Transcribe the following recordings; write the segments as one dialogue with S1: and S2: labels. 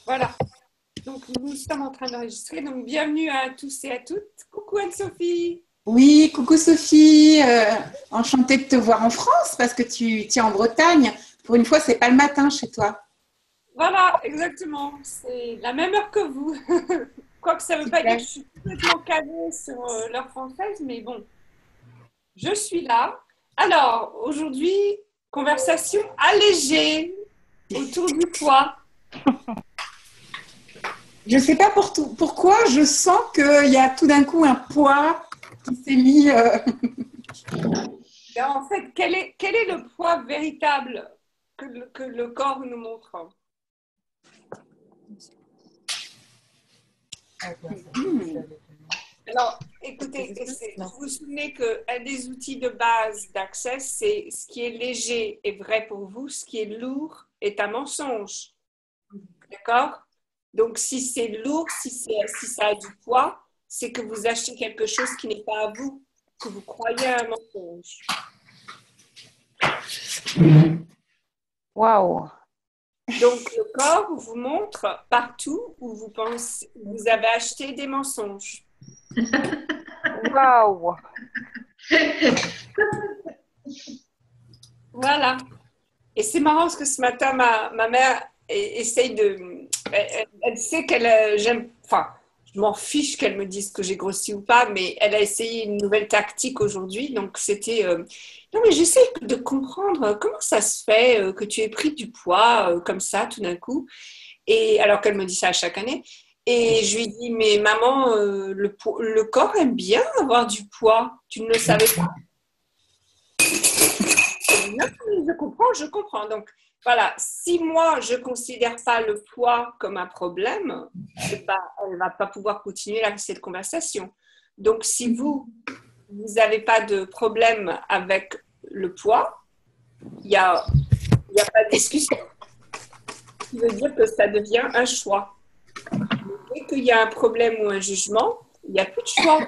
S1: Voilà. Donc, nous sommes en train d'enregistrer. Donc, bienvenue à tous et à toutes. Coucou Anne-Sophie.
S2: Oui, coucou Sophie, enchantée de te voir en France parce que tu es en Bretagne. Pour une fois, c'est pas le matin chez toi.
S1: Voilà, exactement. C'est la même heure que vous. Quoique ça ne veut pas dire
S2: Super.
S1: que je suis complètement calée sur l'heure française, mais bon, je suis là. Alors, aujourd'hui, conversation allégée autour du poids.
S2: Je sais pas pourquoi, je sens qu'il y a tout d'un coup un poids qui s'est mis.
S1: Et en fait, quel est le poids véritable que le corps nous montre? Alors, écoutez, vous vous souvenez qu'un des outils de base d'Access, c'est ce qui est léger est vrai pour vous, ce qui est lourd est un mensonge. D'accord? Donc, si c'est lourd, si ça a du poids, c'est que vous achetez quelque chose qui n'est pas à vous, que vous croyez à un mensonge.
S3: Waouh!
S1: Donc, le corps vous montre partout où vous avez acheté des mensonges.
S3: Waouh!
S1: Voilà. Et c'est marrant parce que ce matin, ma mère essaye de. Elle sait qu'elle. J'aime. Enfin, je m'en fiche qu'elle me dise que j'ai grossi ou pas, mais elle a essayé une nouvelle tactique aujourd'hui. Donc, c'était. Non, mais j'essaie de comprendre comment ça se fait que tu aies pris du poids comme ça tout d'un coup. Et alors qu'elle me dit ça à chaque année. Et je lui dis, mais maman, le corps aime bien avoir du poids. Tu ne le savais pas? Non, je comprends, je comprends. Donc, voilà, si moi, je ne considère pas le poids comme un problème, elle ne va pas pouvoir continuer cette conversation. Donc, si vous n'avez pas de problème avec le poids, il n'y a pas de discussion. Ce qui veut dire que ça devient un choix. Dès qu'il y a un problème ou un jugement, il n'y a plus de choix.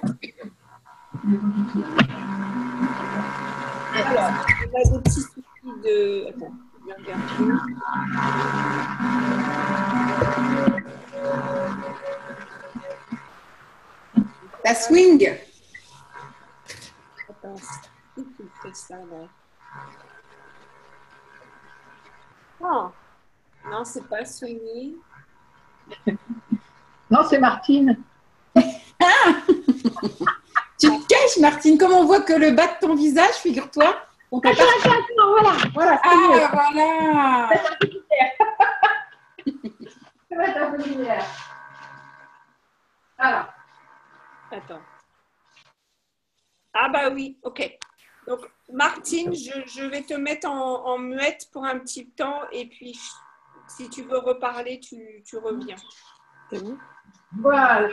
S1: Alors, on a des petits soucis de... Attends, je vais regarder.
S2: La swing.
S1: Attends, c'est qui fait ça là? Oh, non, c'est pas soigné.
S3: Non, c'est Martine.
S2: Tu te caches, Martine, comme on voit que le bas de ton visage, figure-toi. On peut pas...
S3: Voilà, voilà.
S2: Ah, voilà.
S3: Ça va être un peu de lumière. Alors,
S1: Attends. Ah bah oui, ok. Donc, Martine, je vais te mettre en muette pour un petit temps et puis si tu veux reparler, tu reviens.
S3: c'est où? voilà.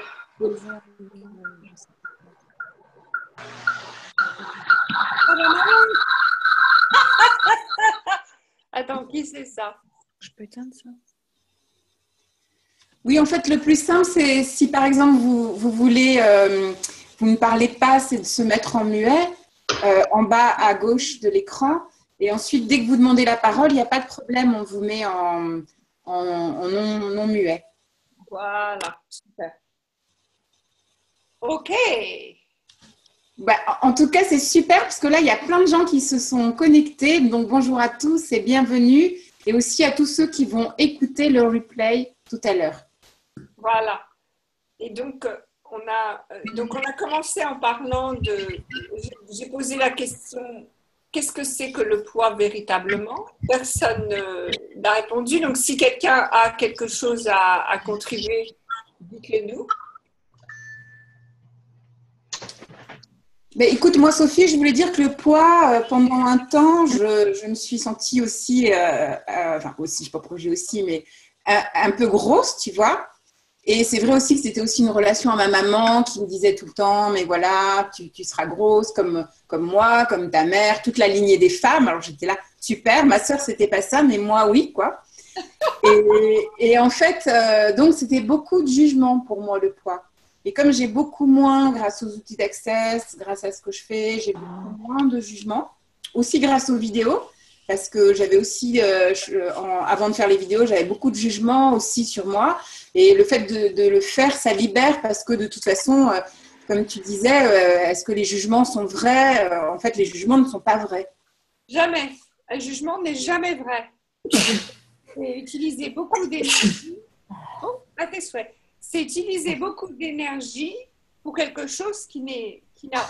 S1: Attends, qui c'est ça?
S3: Je peux éteindre ça?
S2: Oui, en fait, le plus simple, c'est si par exemple vous voulez, vous ne parlez pas, c'est de se mettre en muet en bas à gauche de l'écran. Et ensuite, dès que vous demandez la parole, il n'y a pas de problème, on vous met en non muet.
S1: Voilà, super. Ok.
S2: Bah, en tout cas, c'est super parce que là, il y a plein de gens qui se sont connectés. Donc, bonjour à tous et bienvenue. Et aussi à tous ceux qui vont écouter le replay tout à l'heure.
S1: Voilà. Et donc, on a commencé en parlant de... J'ai posé la question, qu'est-ce que c'est que le poids véritablement? Personne n'a répondu. Donc, si quelqu'un a quelque chose à contribuer, dites-le nous.
S2: Mais écoute, moi, Sophie, je voulais dire que le poids, pendant un temps, je me suis sentie aussi, enfin aussi, je ne sais pas pourquoi j'ai aussi, mais un peu grosse, tu vois. Et c'est vrai aussi que c'était aussi une relation à ma maman qui me disait tout le temps, mais voilà, tu seras grosse comme moi, comme ta mère, toute la lignée des femmes. Alors j'étais là, super, ma sœur, c'était pas ça, mais moi, oui, quoi. Et en fait, donc c'était beaucoup de jugement pour moi, le poids. Et comme j'ai beaucoup moins, grâce aux outils d'Access, grâce à ce que je fais, j'ai beaucoup moins de jugement, aussi grâce aux vidéos. parce que j'avais aussi, avant de faire les vidéos, j'avais beaucoup de jugements aussi sur moi. Et le fait de le faire, ça libère parce que de toute façon, comme tu disais, est-ce que les jugements sont vrais? En fait, les jugements ne sont pas vrais.
S1: Jamais. Un jugement n'est jamais vrai. C'est utiliser beaucoup d'énergie. Oh, à tes souhaits. C'est utiliser beaucoup d'énergie pour quelque chose qui n'a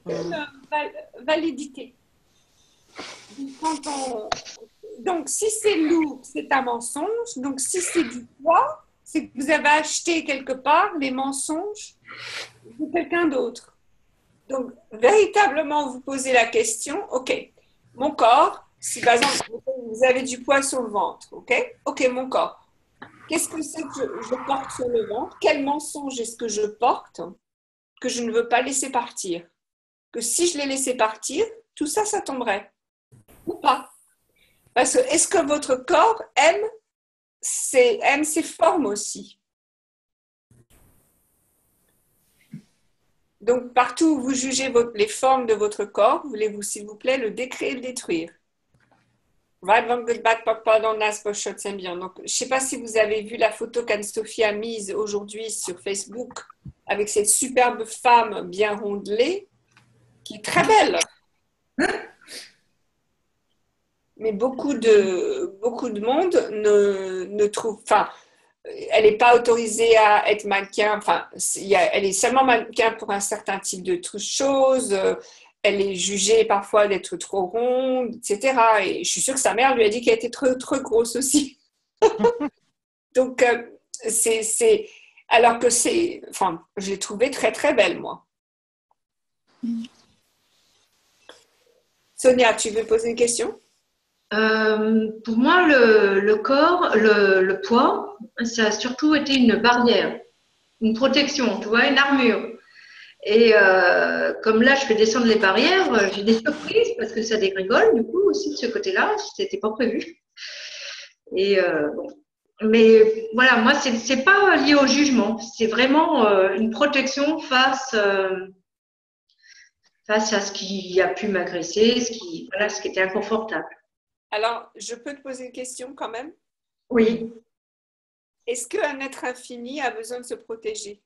S1: aucune validité. Donc, si c'est lourd, c'est un mensonge. Donc, si c'est du poids, c'est que vous avez acheté quelque part les mensonges de quelqu'un d'autre. Donc, véritablement, vous posez la question, OK, mon corps, si par exemple, vous avez du poids sur le ventre, OK, mon corps, qu'est-ce que c'est que je porte sur le ventre? Quel mensonge est-ce que je porte que je ne veux pas laisser partir? Que si je les laissais partir, tout ça, ça tomberait. Ou pas? Parce que est-ce que votre corps aime ses formes aussi? Donc, partout où vous jugez les formes de votre corps, voulez-vous, s'il vous plaît, le décréer et le détruire? Donc, je ne sais pas si vous avez vu la photo qu'Anne-Sophie a mise aujourd'hui sur Facebook avec cette superbe femme bien rondelée, qui est très belle. Mais beaucoup de monde ne trouve... Enfin, elle n'est pas autorisée à être mannequin. Enfin, elle est seulement mannequin pour un certain type de choses. Elle est jugée parfois d'être trop ronde, etc. Et je suis sûre que sa mère lui a dit qu'elle était trop, trop grosse aussi. Donc, alors que c'est... Enfin, je l'ai trouvée très, très belle, moi. Sonia, tu veux poser une question?
S4: Pour moi, le corps, le poids, ça a surtout été une barrière, une protection, tu vois, une armure. Et comme là, je fais descendre les barrières, j'ai des surprises parce que ça dégrigole, du coup, aussi de ce côté-là, c'était pas prévu. Et bon. Mais voilà, moi, c'est pas lié au jugement, c'est vraiment une protection face à ce qui a pu m'agresser, ce qui était inconfortable.
S1: Alors, je peux te poser une question quand même?
S4: Oui.
S1: Est-ce qu'un être infini a besoin de se protéger?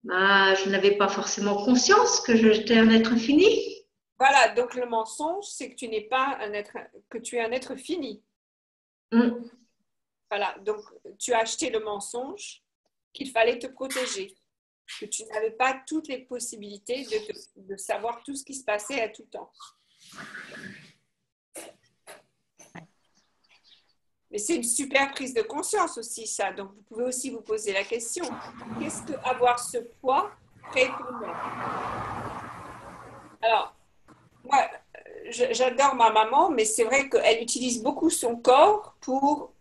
S4: Je n'avais pas forcément conscience que j'étais un être infini.
S1: Voilà, donc le mensonge, c'est que tu n'es pas un être, que tu es un être fini. Voilà, donc tu as acheté le mensonge qu'il fallait te protéger, que tu n'avais pas toutes les possibilités de savoir tout ce qui se passait à tout temps. Mais c'est une super prise de conscience aussi, ça. Donc, vous pouvez aussi vous poser la question, qu'est-ce que avoir ce poids crée pour moi? Alors, moi, j'adore ma maman, mais c'est vrai qu'elle utilise beaucoup son corps pour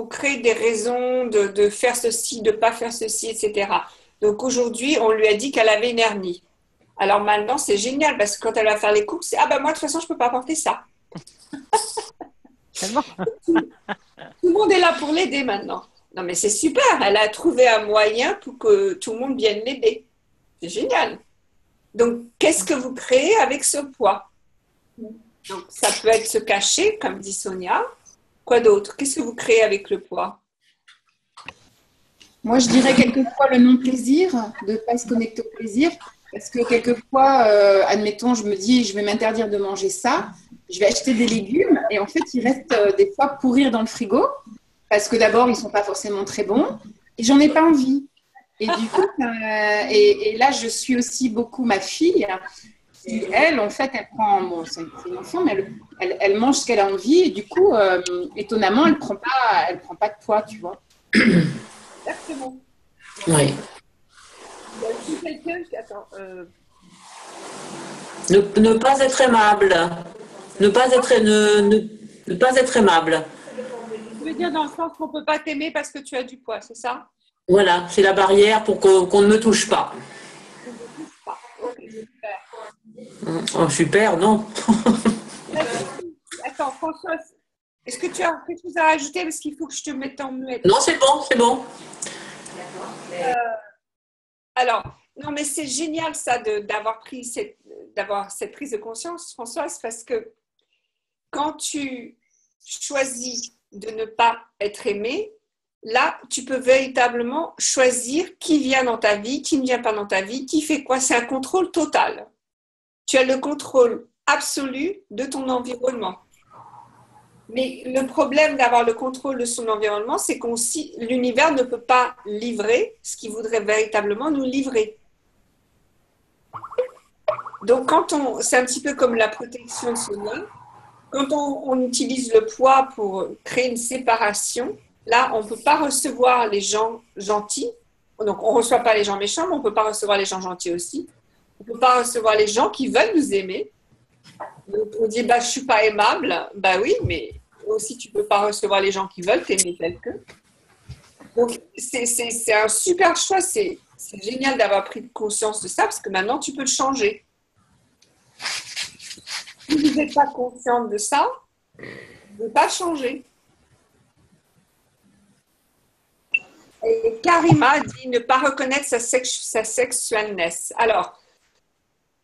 S1: créer des raisons de faire ceci, de ne pas faire ceci, etc. Donc, aujourd'hui, on lui a dit qu'elle avait une hernie. Alors maintenant, c'est génial parce que quand elle va faire les courses, c'est « Ah ben moi, de toute façon, je ne peux pas porter ça. » Tout le monde est là pour l'aider maintenant. Non, mais c'est super. Elle a trouvé un moyen pour que tout le monde vienne l'aider. C'est génial. Donc, qu'est-ce que vous créez avec ce poids? Donc, ça peut être se cacher, comme dit Sonia. Quoi d'autre? Qu'est-ce que vous créez avec le poids?
S2: Moi, je dirais quelquefois le non-plaisir, de ne pas se connecter au plaisir. Parce que quelquefois, admettons, je me dis, je vais m'interdire de manger ça. Je vais acheter des légumes et en fait, ils restent des fois pourrir dans le frigo parce que d'abord, ils ne sont pas forcément très bons et j'en ai pas envie. Et du coup, et là, je suis aussi beaucoup ma fille qui, elle, en fait, elle prend, bon, c'est une enfant, mais elle mange ce qu'elle a envie et du coup, étonnamment, elle prend pas de poids, tu vois.
S1: Exactement.
S5: Oui.
S1: Il y a aussi quelqu'un qui... Attends,
S5: Ne pas être aimable. Ne pas être aimable.
S1: tu veux dire dans le sens qu'on ne peut pas t'aimer parce que tu as du poids, c'est ça?
S5: Voilà, c'est la barrière pour qu'on ne me touche pas.
S1: On ne touche pas. Ok, super.
S5: Oh, super, non?
S1: Attends, Françoise, est-ce que tu as quelque chose à rajouter parce qu'il faut que je te mette en muette?
S5: Non, c'est bon, c'est bon.
S1: Alors, non, mais c'est génial ça d'avoir cette prise de conscience, Françoise, parce que quand tu choisis de ne pas être aimé, là, tu peux véritablement choisir qui vient dans ta vie, qui ne vient pas dans ta vie, qui fait quoi. C'est un contrôle total. Tu as le contrôle absolu de ton environnement. Mais le problème d'avoir le contrôle de son environnement, c'est que l'univers ne peut pas livrer ce qu'il voudrait véritablement nous livrer. Donc, c'est un petit peu comme la protection de soi. Quand on utilise le poids pour créer une séparation, là, on ne peut pas recevoir les gens gentils. Donc, on ne reçoit pas les gens méchants, mais on ne peut pas recevoir les gens gentils aussi. On ne peut pas recevoir les gens qui veulent nous aimer. Donc, on dit, je ne suis pas aimable. Oui, mais aussi, tu ne peux pas recevoir les gens qui veulent t'aimer tel que. Donc, c'est un super choix. C'est génial d'avoir pris conscience de ça parce que maintenant, tu peux le changer. Si vous n'êtes pas consciente de ça, vous ne pouvez pas changer. Et Karima dit ne pas reconnaître sa sexualness. Alors,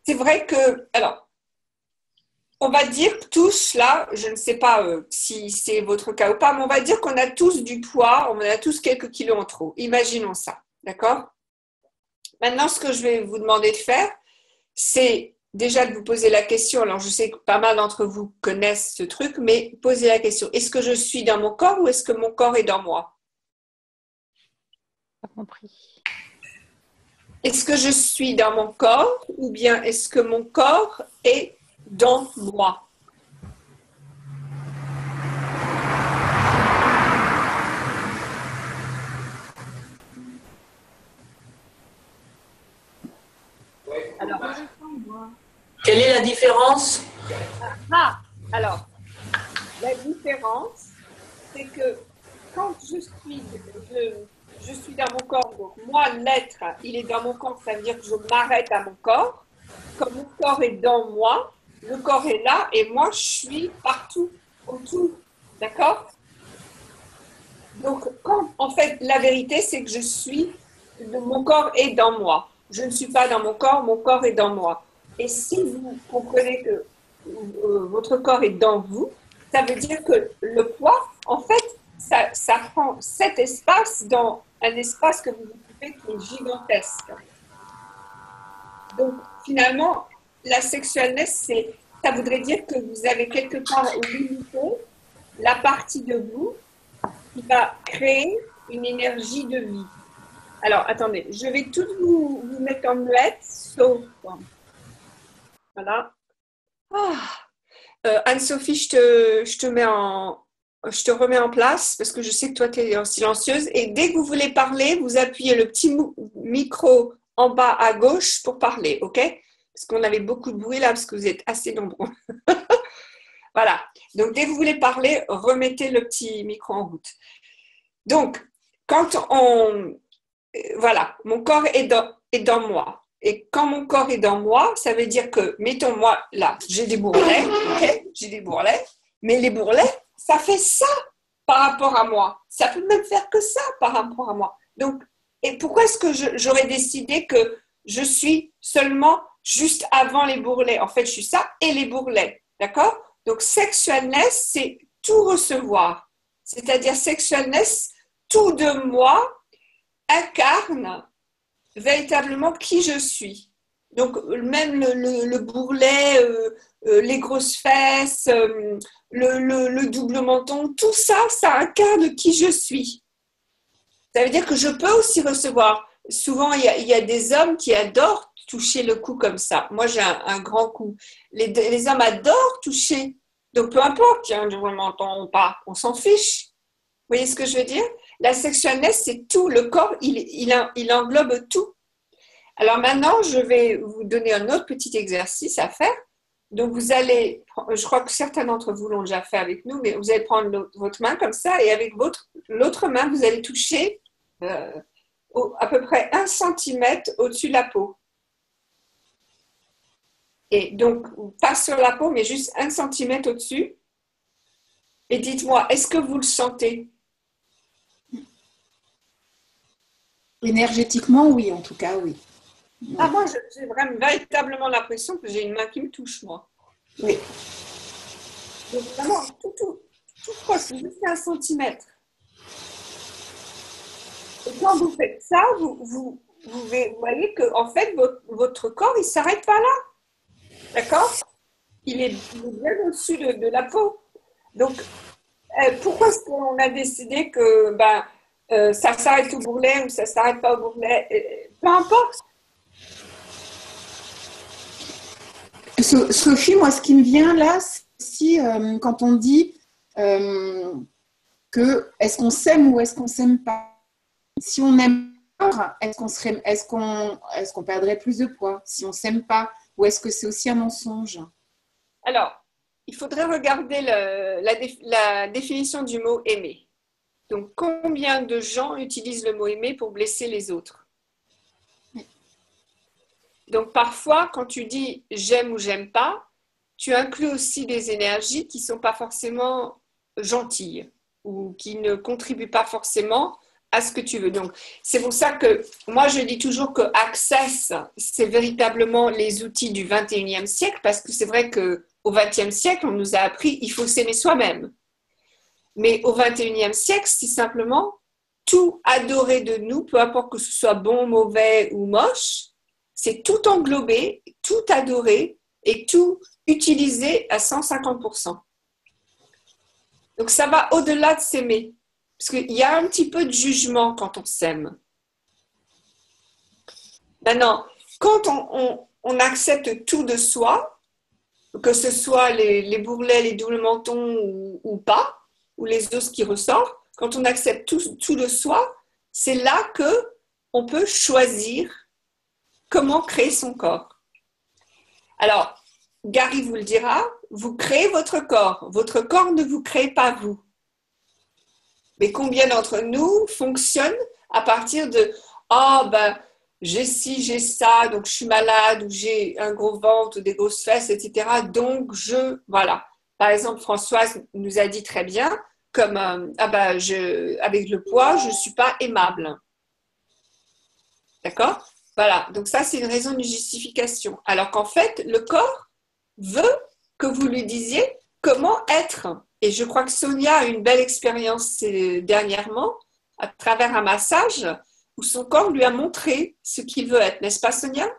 S1: c'est vrai que, on va dire tous là, je ne sais pas si c'est votre cas ou pas, mais on va dire qu'on a tous du poids, on a tous quelques kilos en trop. Imaginons ça, d'accord? Maintenant, ce que je vais vous demander de faire, c'est déjà de vous poser la question. Alors, je sais que pas mal d'entre vous connaissent ce truc, mais posez la question. Est-ce que je suis dans mon corps ou est-ce que mon corps est dans moi?
S3: Pas compris.
S1: Est-ce que je suis dans mon corps ou bien est-ce que mon corps est dans moi? Alors,
S5: Quelle est la différence?
S1: Alors, la différence, c'est que quand je suis dans mon corps, donc moi, l'être, il est dans mon corps, ça veut dire que je m'arrête à mon corps. Comme mon corps est dans moi, le corps est là et moi, je suis partout, autour. D'accord? Donc, en fait, la vérité, c'est que mon corps est dans moi. Je ne suis pas dans mon corps est dans moi. Et si vous comprenez que votre corps est dans vous, ça veut dire que le poids, en fait, ça prend cet espace dans un espace que vous occupez qui est gigantesque. Donc, finalement, la sexualness, ça voudrait dire que vous avez quelque part limité la partie de vous qui va créer une énergie de vie. Alors, attendez, je vais tout vous mettre en muette, sauf... Voilà. Anne-Sophie, je te remets en place parce que je sais que toi, tu es silencieuse. Et dès que vous voulez parler, vous appuyez le petit micro en bas à gauche pour parler, ok? Parce qu'on avait beaucoup de bruit là, parce que vous êtes assez nombreux. Voilà. Donc, dès que vous voulez parler, remettez le petit micro en route. Donc, voilà, mon corps est dans moi. Et quand mon corps est dans moi, ça veut dire que, mettons moi là, j'ai des bourrelets, ok? J'ai des bourrelets, mais les bourrelets, ça fait ça par rapport à moi. Ça peut même faire que ça par rapport à moi. Donc, et pourquoi est-ce que j'aurais décidé que je suis seulement juste avant les bourrelets? En fait, je suis ça et les bourrelets, d'accord? Donc, sexualness, c'est tout recevoir. C'est-à-dire, sexualness, tout de moi incarne véritablement qui je suis. Donc, même le bourrelet, les grosses fesses, le double menton, tout ça, ça incarne qui je suis. Ça veut dire que je peux aussi recevoir. Souvent, il y a des hommes qui adorent toucher le cou comme ça. Moi, j'ai un grand cou. Les hommes adorent toucher. Donc, peu importe, il y a un double menton ou pas, on s'en fiche. Vous voyez ce que je veux dire? La sexualness, c'est tout. Le corps, il englobe tout. Alors maintenant, je vais vous donner un autre petit exercice à faire. Donc, vous allez, je crois que certains d'entre vous l'ont déjà fait avec nous, mais vous allez prendre votre main comme ça et avec l'autre main, vous allez toucher à peu près 1 centimètre au-dessus de la peau. Et donc, pas sur la peau, mais juste 1 centimètre au-dessus. Et dites-moi, est-ce que vous le sentez?
S2: Énergétiquement, oui, en tout cas, oui.
S1: Ah, moi, j'ai vraiment véritablement l'impression que j'ai une main qui me touche, moi.
S2: Oui.
S1: Donc vraiment, tout proche, juste 1 centimètre. Et quand vous faites ça, vous voyez que en fait, votre corps, il ne s'arrête pas là. D'accord? Il est bien au-dessus de la peau. Donc, pourquoi est-ce qu'on a décidé que ça s'arrête au bourrelet ou ça ne s'arrête pas au bourrelet? Peu importe.
S2: Sophie, moi, ce qui me vient là, c'est aussi quand on dit que est-ce qu'on s'aime ou est-ce qu'on s'aime pas? Si on aime pas, est-ce qu'on perdrait plus de poids? Si on s'aime pas, ou est-ce que c'est aussi un mensonge?
S1: Alors, il faudrait regarder la définition du mot aimer. Donc, combien de gens utilisent le mot aimer pour blesser les autres? Donc, parfois, quand tu dis j'aime ou j'aime pas, tu inclus aussi des énergies qui ne sont pas forcément gentilles ou qui ne contribuent pas forcément à ce que tu veux. Donc, c'est pour ça que moi, je dis toujours que Access, c'est véritablement les outils du 21e siècle, parce que c'est vrai qu'au 20e siècle, on nous a appris il faut s'aimer soi-même. Mais au 21e siècle, c'est simplement tout adorer de nous, peu importe que ce soit bon, mauvais ou moche, c'est tout englober, tout adorer et tout utiliser à 150%. Donc, ça va au-delà de s'aimer. Parce qu'il y a un petit peu de jugement quand on s'aime. Maintenant, quand on accepte tout de soi, que ce soit les bourrelets, les doubles mentons ou pas, ou les os qui ressortent, quand on accepte tout de soi, c'est là qu'on peut choisir comment créer son corps. Alors, Gary vous le dira, vous créez votre corps. Votre corps ne vous crée pas vous. Mais combien d'entre nous fonctionnent à partir de « Ah, j'ai ci, j'ai ça, donc je suis malade, ou j'ai un gros ventre, ou des grosses fesses, etc. Donc, voilà. » Par exemple, Françoise nous a dit très bien, comme avec le poids, je ne suis pas aimable. D'accord? Voilà. Donc, ça, c'est une raison de justification. Alors qu'en fait, le corps veut que vous lui disiez comment être. Et je crois que Sonia a eu une belle expérience dernièrement à travers un massage où son corps lui a montré ce qu'il veut être. N'est-ce pas, Sonia?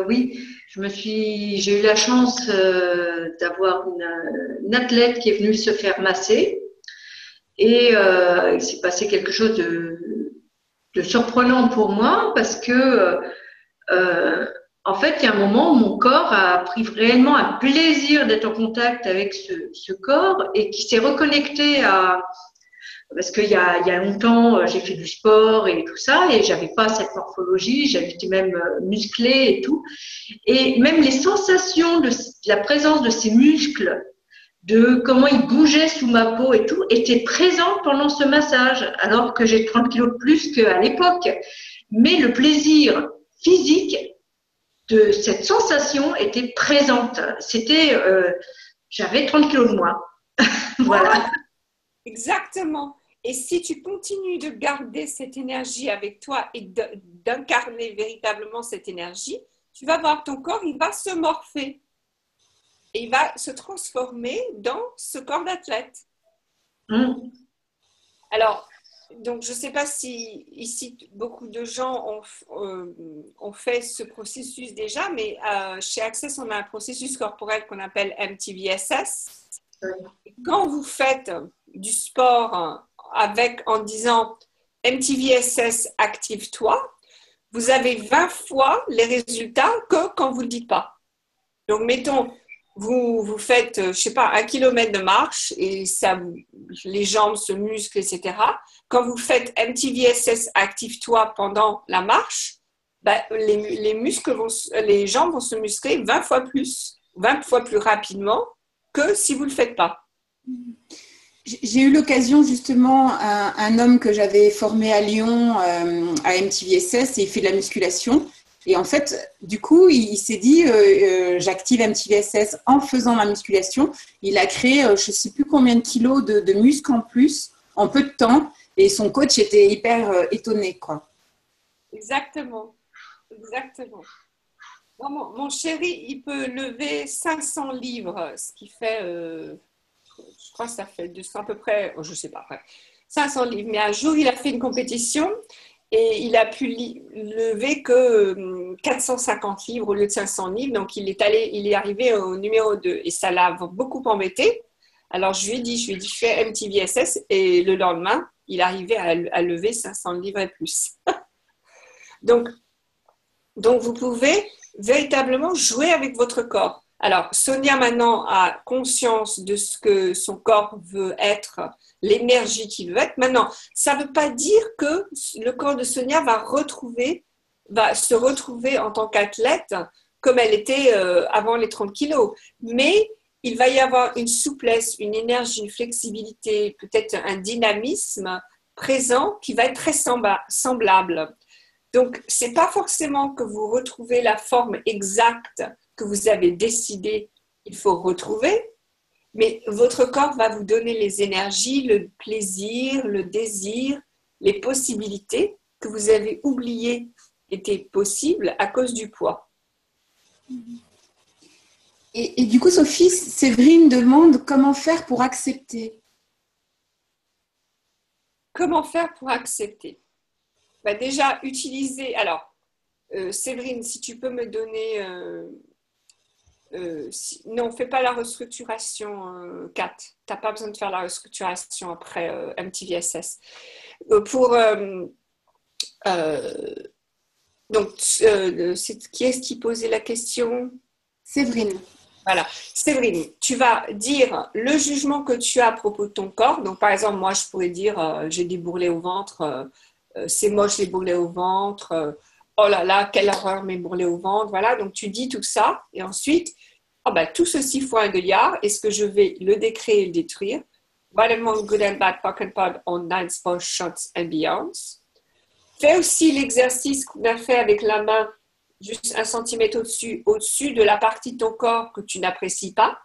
S4: Oui, j'ai eu la chance d'avoir une athlète qui est venue se faire masser et il s'est passé quelque chose de surprenant pour moi parce que en fait, il y a un moment où mon corps a pris réellement un plaisir d'être en contact avec ce corps et qui s'est reconnecté à… Parce qu'il y a longtemps, j'ai fait du sport et tout ça et j'avais pas cette morphologie, j'étais même musclée et tout. Et même les sensations de la présence de ces muscles, de comment ils bougeaient sous ma peau et tout, étaient présentes pendant ce massage, alors que j'ai 30 kilos de plus qu'à l'époque. Mais le plaisir physique de cette sensation était présente. J'avais 30 kilos de moins. Voilà.
S1: Exactement. Et si tu continues de garder cette énergie avec toi et d'incarner véritablement cette énergie, tu vas voir ton corps, il va se morpher. Et il va se transformer dans ce corps d'athlète. Alors, donc, je ne sais pas si ici, beaucoup de gens ont fait ce processus déjà, mais chez Access, on a un processus corporel qu'on appelle MTVSS. Quand vous faites du sport en disant MTVSS active-toi, vous avez 20 fois les résultats que quand vous ne le dites pas. Donc, mettons, vous faites, je ne sais pas, 1 kilomètre de marche et les jambes se musclent, etc. Quand vous faites MTVSS active-toi pendant la marche, les jambes vont se muscler 20 fois plus rapidement que si vous ne le faites pas.
S2: J'ai eu l'occasion justement, un homme que j'avais formé à Lyon à MTVSS et il fait de la musculation. Et en fait, du coup, il s'est dit, j'active MTVSS en faisant ma musculation. Il a créé, je ne sais plus combien de kilos de muscles en plus, en peu de temps. Et son coach était hyper étonné, quoi.
S1: Exactement. Exactement. Mon chéri, il peut lever 500 livres, ce qui fait, je crois que ça fait à peu près, je ne sais pas, 500 livres. Mais un jour, il a fait une compétition et il a pu lever que 450 livres au lieu de 500 livres. Donc, il est arrivé au numéro 2 et ça l'a beaucoup embêté. Alors, je lui ai dit, je fais MTVSS et le lendemain, il arrivait à lever 500 livres et plus. Donc, vous pouvez véritablement jouer avec votre corps. Alors, Sonia maintenant a conscience de ce que son corps veut être, l'énergie qu'il veut être. Maintenant, ça ne veut pas dire que le corps de Sonia va se retrouver en tant qu'athlète comme elle était avant les 30 kilos. Mais il va y avoir une souplesse, une énergie, une flexibilité, peut-être un dynamisme présent qui va être très semblable. Donc, ce n'est pas forcément que vous retrouvez la forme exacte que vous avez décidé qu'il faut retrouver, mais votre corps va vous donner les énergies, le plaisir, le désir, les possibilités que vous avez oubliées étaient possibles à cause du poids.
S2: Et du coup, Sophie, Séverine demande comment faire pour accepter.
S1: Comment faire pour accepter? Déjà, utiliser... Alors, Séverine, si tu peux me donner... non, fais pas la restructuration, Kat. Tu n'as pas besoin de faire la restructuration après MTVSS. Donc, qui est-ce qui posait la question?
S2: Séverine.
S1: Voilà. Séverine, tu vas dire le jugement que tu as à propos de ton corps. Donc, par exemple, moi, je pourrais dire j'ai des bourrelets au ventre, c'est moche les bourrelets au ventre, oh là là, quelle horreur mes bourrelets au ventre. Voilà, donc tu dis tout ça et ensuite, tout ceci fois 1 milliard, est-ce que je vais le décréer et le détruire? Vitamin Good and Bad Pock and Pod on 9 Sports Shots and Beyonds. Fais aussi l'exercice qu'on a fait avec la main, juste 1 centimètre au-dessus de la partie de ton corps que tu n'apprécies pas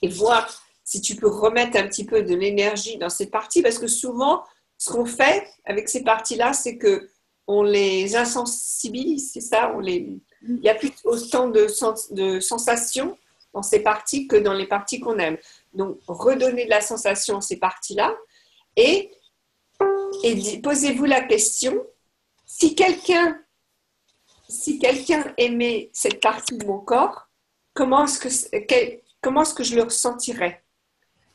S1: et voir si tu peux remettre un petit peu de l'énergie dans cette partie parce que souvent, ce qu'on fait avec ces parties-là, c'est qu'on les insensibilise, c'est ça, il n'y a plus autant de sensations dans ces parties que dans les parties qu'on aime. Donc, redonnez de la sensation à ces parties-là et posez-vous la question, si quelqu'un aimait cette partie de mon corps, comment est-ce que je le ressentirais?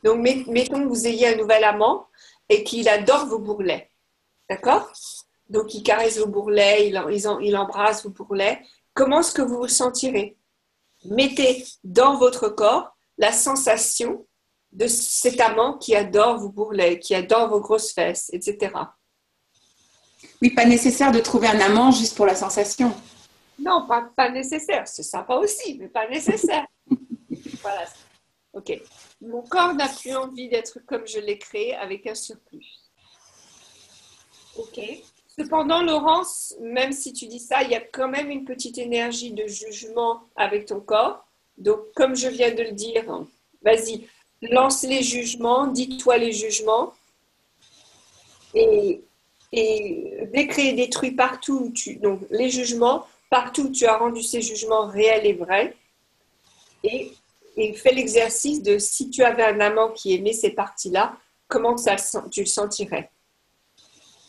S1: Donc, mettons que vous ayez un nouvel amant et qu'il adore vos bourrelets. D'accord? Donc, il caresse vos bourrelets, il embrasse vos bourrelets. Comment est-ce que vous vous sentirez? Mettez dans votre corps la sensation de cet amant qui adore vos bourrelets, qui adore vos grosses fesses, etc.
S2: Oui, pas nécessaire de trouver un amant juste pour la sensation.
S1: Non, pas nécessaire. C'est sympa aussi, mais pas nécessaire. Voilà. Ok. Mon corps n'a plus envie d'être comme je l'ai créé avec un surplus. Ok. Cependant, Laurence, même si tu dis ça, il y a quand même une petite énergie de jugement avec ton corps. Donc, comme je viens de le dire, vas-y, lance les jugements, dis-toi les jugements et décrée et détruis partout donc les jugements, partout où tu as rendu ces jugements réels et vrais et fais l'exercice de si tu avais un amant qui aimait ces parties-là, comment tu le sentirais.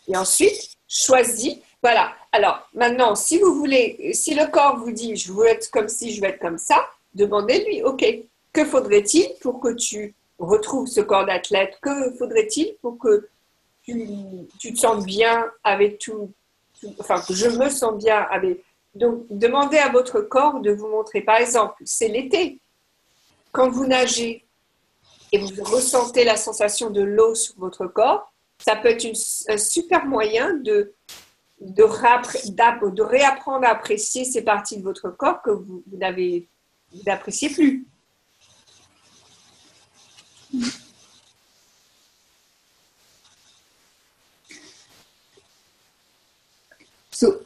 S1: Et ensuite, choisis. Voilà. Alors, maintenant, si vous voulez, si le corps vous dit je veux être comme ci, je veux être comme ça, demandez-lui, ok, que faudrait-il pour que tu retrouves ce corps d'athlète? Que faudrait-il pour que tu te sens bien avec tout, enfin, que je me sens bien avec. Donc, demandez à votre corps de vous montrer. Par exemple, c'est l'été. Quand vous nagez et vous ressentez la sensation de l'eau sur votre corps, ça peut être un super moyen de réapprendre à apprécier ces parties de votre corps que vous n'appréciez plus.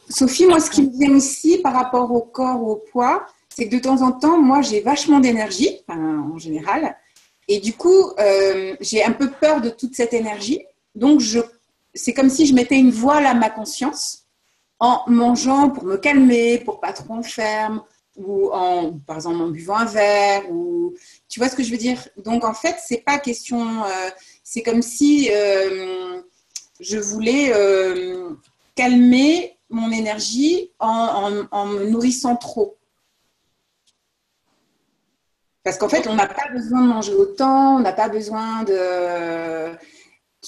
S2: Sophie, moi, ce qui me vient aussi par rapport au corps ou au poids, c'est que de temps en temps, moi, j'ai vachement d'énergie, en général, et du coup, j'ai un peu peur de toute cette énergie. Donc, c'est comme si je mettais une voile à ma conscience en mangeant pour me calmer, pour pas trop en ferme, ou par exemple en buvant un verre, ou tu vois ce que je veux dire? Donc en fait, c'est pas question, c'est comme si je voulais calmer mon énergie en me nourrissant trop. Parce qu'en fait, on n'a pas besoin de manger autant, on n'a pas besoin de...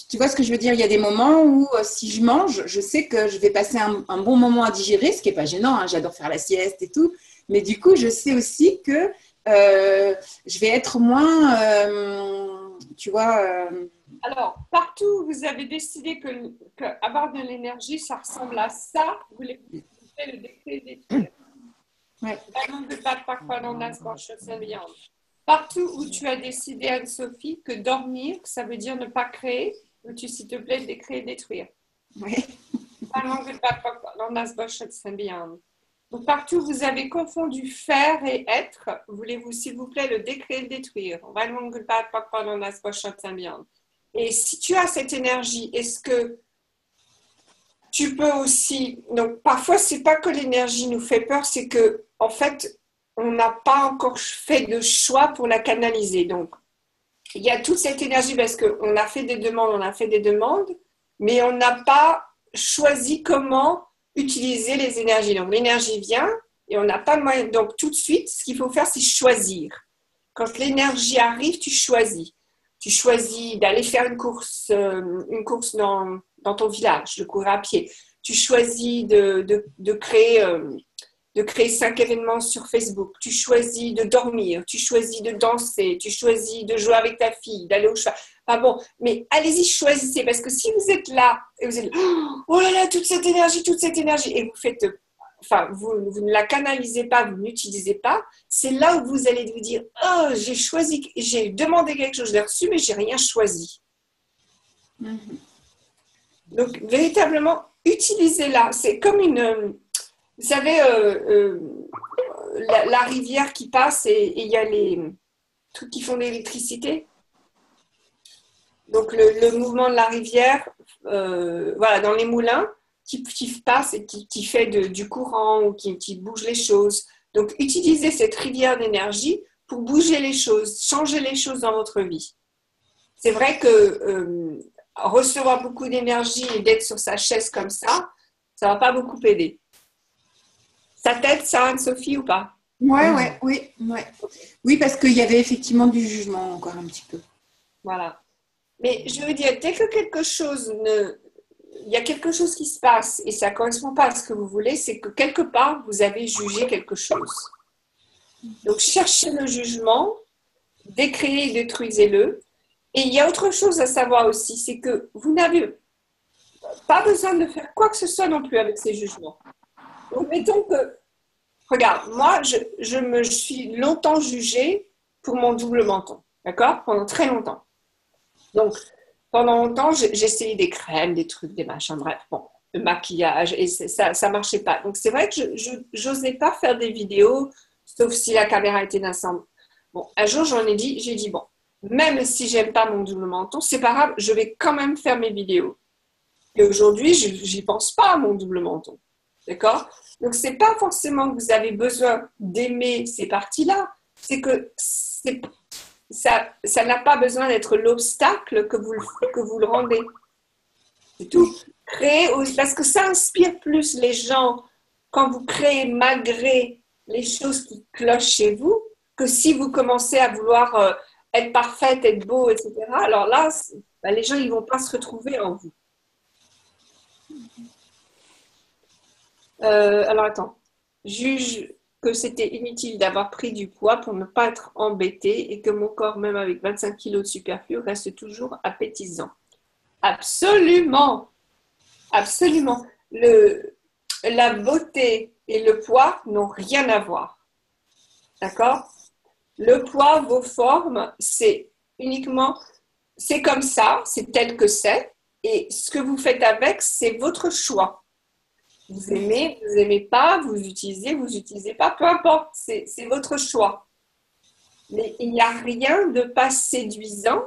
S2: Tu vois ce que je veux dire? Il y a des moments où si je mange, je sais que je vais passer un bon moment à digérer, ce qui n'est pas gênant, hein, j'adore faire la sieste et tout. Mais du coup, je sais aussi que je vais être moins, tu vois...
S1: Alors, partout où vous avez décidé que avoir de l'énergie, ça ressemble à ça, vous faites le décret détruire.
S2: Ouais.
S1: Partout où tu as décidé, Anne-Sophie, que dormir, ça veut dire ne pas créer, veux-tu s'il te plaît décréer détruire.
S2: Ouais.
S1: Donc, partout où vous avez confondu faire et être, voulez-vous s'il vous plaît le décréer détruire. Et si tu as cette énergie, est-ce que tu peux aussi... Donc, parfois, c'est pas que l'énergie nous fait peur, c'est que, en fait, on n'a pas encore fait de choix pour la canaliser. Donc, il y a toute cette énergie parce qu'on a fait des demandes, mais on n'a pas choisi comment utiliser les énergies. Donc, l'énergie vient et on n'a pas de moyen. Donc, tout de suite, ce qu'il faut faire, c'est choisir. Quand l'énergie arrive, tu choisis. Tu choisis d'aller faire une course dans ton village, de courir à pied. Tu choisis de créer 5 événements sur Facebook. Tu choisis de dormir, tu choisis de danser, tu choisis de jouer avec ta fille, d'aller au cheval. Ah bon, mais allez-y, choisissez, parce que si vous êtes là et vous êtes oh là là, toute cette énergie, et vous faites, vous ne la canalisez pas, vous n'utilisez pas, c'est là où vous allez vous dire oh, j'ai demandé quelque chose, je l'ai reçu, mais j'ai rien choisi. Donc, véritablement, utilisez-la. C'est comme vous savez, la rivière qui passe et il y a les trucs qui font de l'électricité. Donc, le mouvement de la rivière, voilà, dans les moulins, qui passe et qui fait du courant ou qui bouge les choses. Donc, utilisez cette rivière d'énergie pour bouger les choses, changer les choses dans votre vie. C'est vrai que recevoir beaucoup d'énergie et d'être sur sa chaise comme ça ne va pas beaucoup aider. Ça t'aide, ça, Anne-Sophie, ou pas?
S2: Oui, parce qu'il y avait effectivement du jugement encore un petit peu.
S1: Voilà. Mais je veux dire, dès que il y a quelque chose qui se passe et ça ne correspond pas à ce que vous voulez, c'est que quelque part, vous avez jugé quelque chose. Donc, cherchez le jugement, décréez et détruisez-le. Et il y a autre chose à savoir aussi, c'est que vous n'avez pas besoin de faire quoi que ce soit non plus avec ces jugements. Donc, mettons que, regarde, moi, je me suis longtemps jugée pour mon double menton, d'accord? Pendant très longtemps. Donc, pendant longtemps, j'essayais des crèmes, des trucs, des machins, bref, bon, le maquillage, et ça ne marchait pas. Donc, c'est vrai que je n'osais pas faire des vidéos, sauf si la caméra était d'ensemble. Bon, un jour, j'ai dit, bon, même si j'aime pas mon double menton, c'est pas grave, je vais quand même faire mes vidéos. Et aujourd'hui, j'y pense pas à mon double menton. D'accord? Donc, c'est pas forcément que vous avez besoin d'aimer ces parties-là, c'est que ça n'a pas besoin d'être l'obstacle que vous le rendez. C'est tout. Parce que ça inspire plus les gens quand vous créez malgré les choses qui clochent chez vous, que si vous commencez à vouloir être parfaite, être beau, etc. Alors là, les gens, ils ne vont pas se retrouver en vous. Alors attends, juge que c'était inutile d'avoir pris du poids pour ne pas être embêté et que mon corps, même avec 25 kilos de superflu, reste toujours appétissant. Absolument, absolument. La beauté et le poids n'ont rien à voir. D'accord? Le poids, vos formes, c'est comme ça, c'est tel que c'est, et ce que vous faites avec, c'est votre choix. Vous aimez, vous n'aimez pas, vous utilisez pas, peu importe, c'est votre choix. Mais il n'y a rien de pas séduisant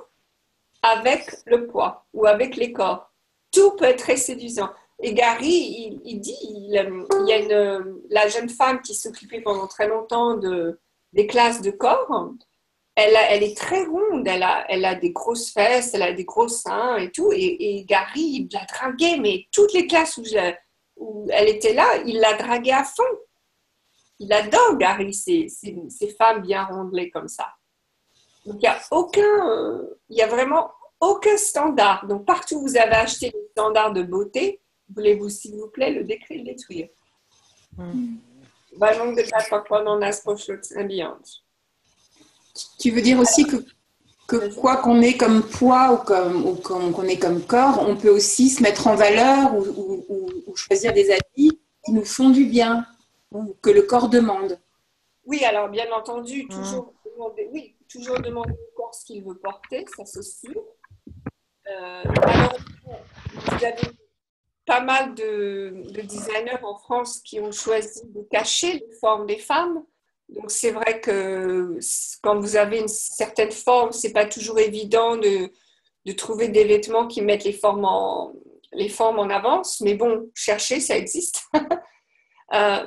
S1: avec le poids ou avec les corps. Tout peut être très séduisant. Et Gary, il dit, il y a la jeune femme qui s'occupait pendant très longtemps des classes de corps. Elle est très ronde, elle a des grosses fesses, elle a des gros seins et tout. Et Gary, il la draguait, mais toutes les classes où elle était là, il la draguait à fond. Il adore Gary, ces femmes bien rondelées comme ça. Donc il y a vraiment aucun standard. Donc partout où vous avez acheté les standards de beauté, voulez-vous s'il vous plaît le détruire. Warum deshalb verkaufen das Ambiente.
S2: Tu veux dire aussi que quoi qu'on ait comme poids ou qu'on ait comme corps, on peut aussi se mettre en valeur ou choisir des habits qui nous font du bien, ou que le corps demande.
S1: Oui, alors bien entendu, toujours demander au corps ce qu'il veut porter, ça c'est sûr. Alors, vous avez pas mal de designers en France qui ont choisi de cacher les formes des femmes. Donc, c'est vrai que quand vous avez une certaine forme, c'est pas toujours évident de trouver des vêtements qui mettent les formes en avance. Mais bon, chercher, ça existe.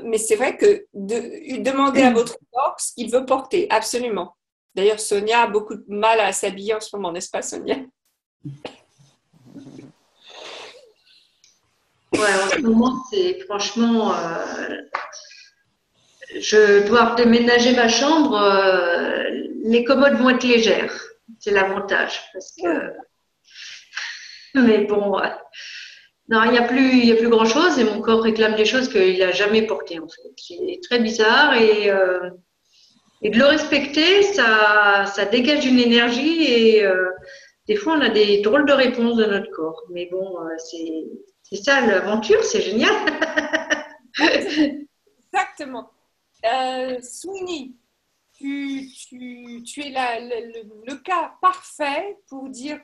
S1: Mais c'est vrai que demander à votre corps ce qu'il veut porter, absolument. D'ailleurs, Sonia a beaucoup de mal à s'habiller en ce moment, n'est-ce pas, Sonia?
S4: Ouais, en ce moment, c'est franchement, je dois redéménager ma chambre, les commodes vont être légères. C'est l'avantage. Mais bon, non, il n'y a plus grand-chose et mon corps réclame des choses qu'il n'a jamais portées, en fait. C'est très bizarre et de le respecter, ça dégage une énergie et des fois, on a des drôles de réponses de notre corps. Mais bon, c'est ça l'aventure, c'est génial.
S1: Exactement. Sweeney, tu es le cas parfait pour dire,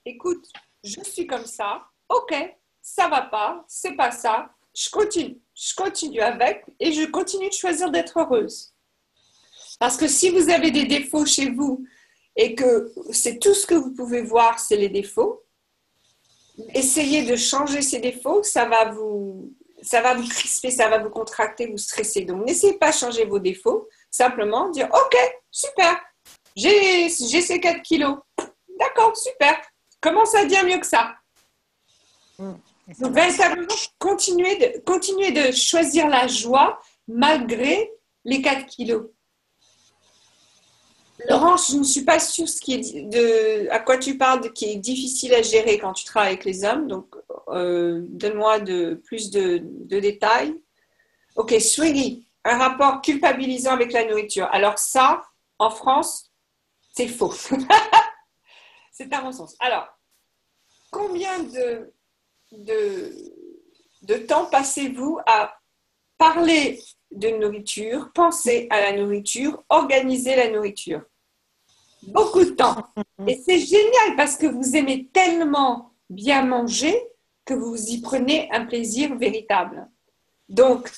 S1: écoute, je suis comme ça, ok, ça va pas, c'est pas ça, je continue avec et je continue de choisir d'être heureuse. Parce que si vous avez des défauts chez vous et que c'est tout ce que vous pouvez voir, c'est les défauts, essayez de changer ces défauts, ça va vous crisper, ça va vous contracter, vous stresser. Donc, n'essayez pas de changer vos défauts, simplement dire, ok, super, j'ai ces 4 kilos. D'accord, super. Comment ça devient mieux que ça? Donc, véritablement, continuez de choisir la joie malgré les 4 kilos. Laurence, je ne suis pas sûre à quoi tu parles, qui est difficile à gérer quand tu travailles avec les hommes. Donc, donne-moi plus de détails. Ok, Swiggy, un rapport culpabilisant avec la nourriture. Alors ça, en France, c'est faux. C'est un mensonge. Alors, combien de temps passez-vous à parler de nourriture, penser à la nourriture, organiser la nourriture? Beaucoup de temps. Et c'est génial parce que vous aimez tellement bien manger que vous y prenez un plaisir véritable. Donc,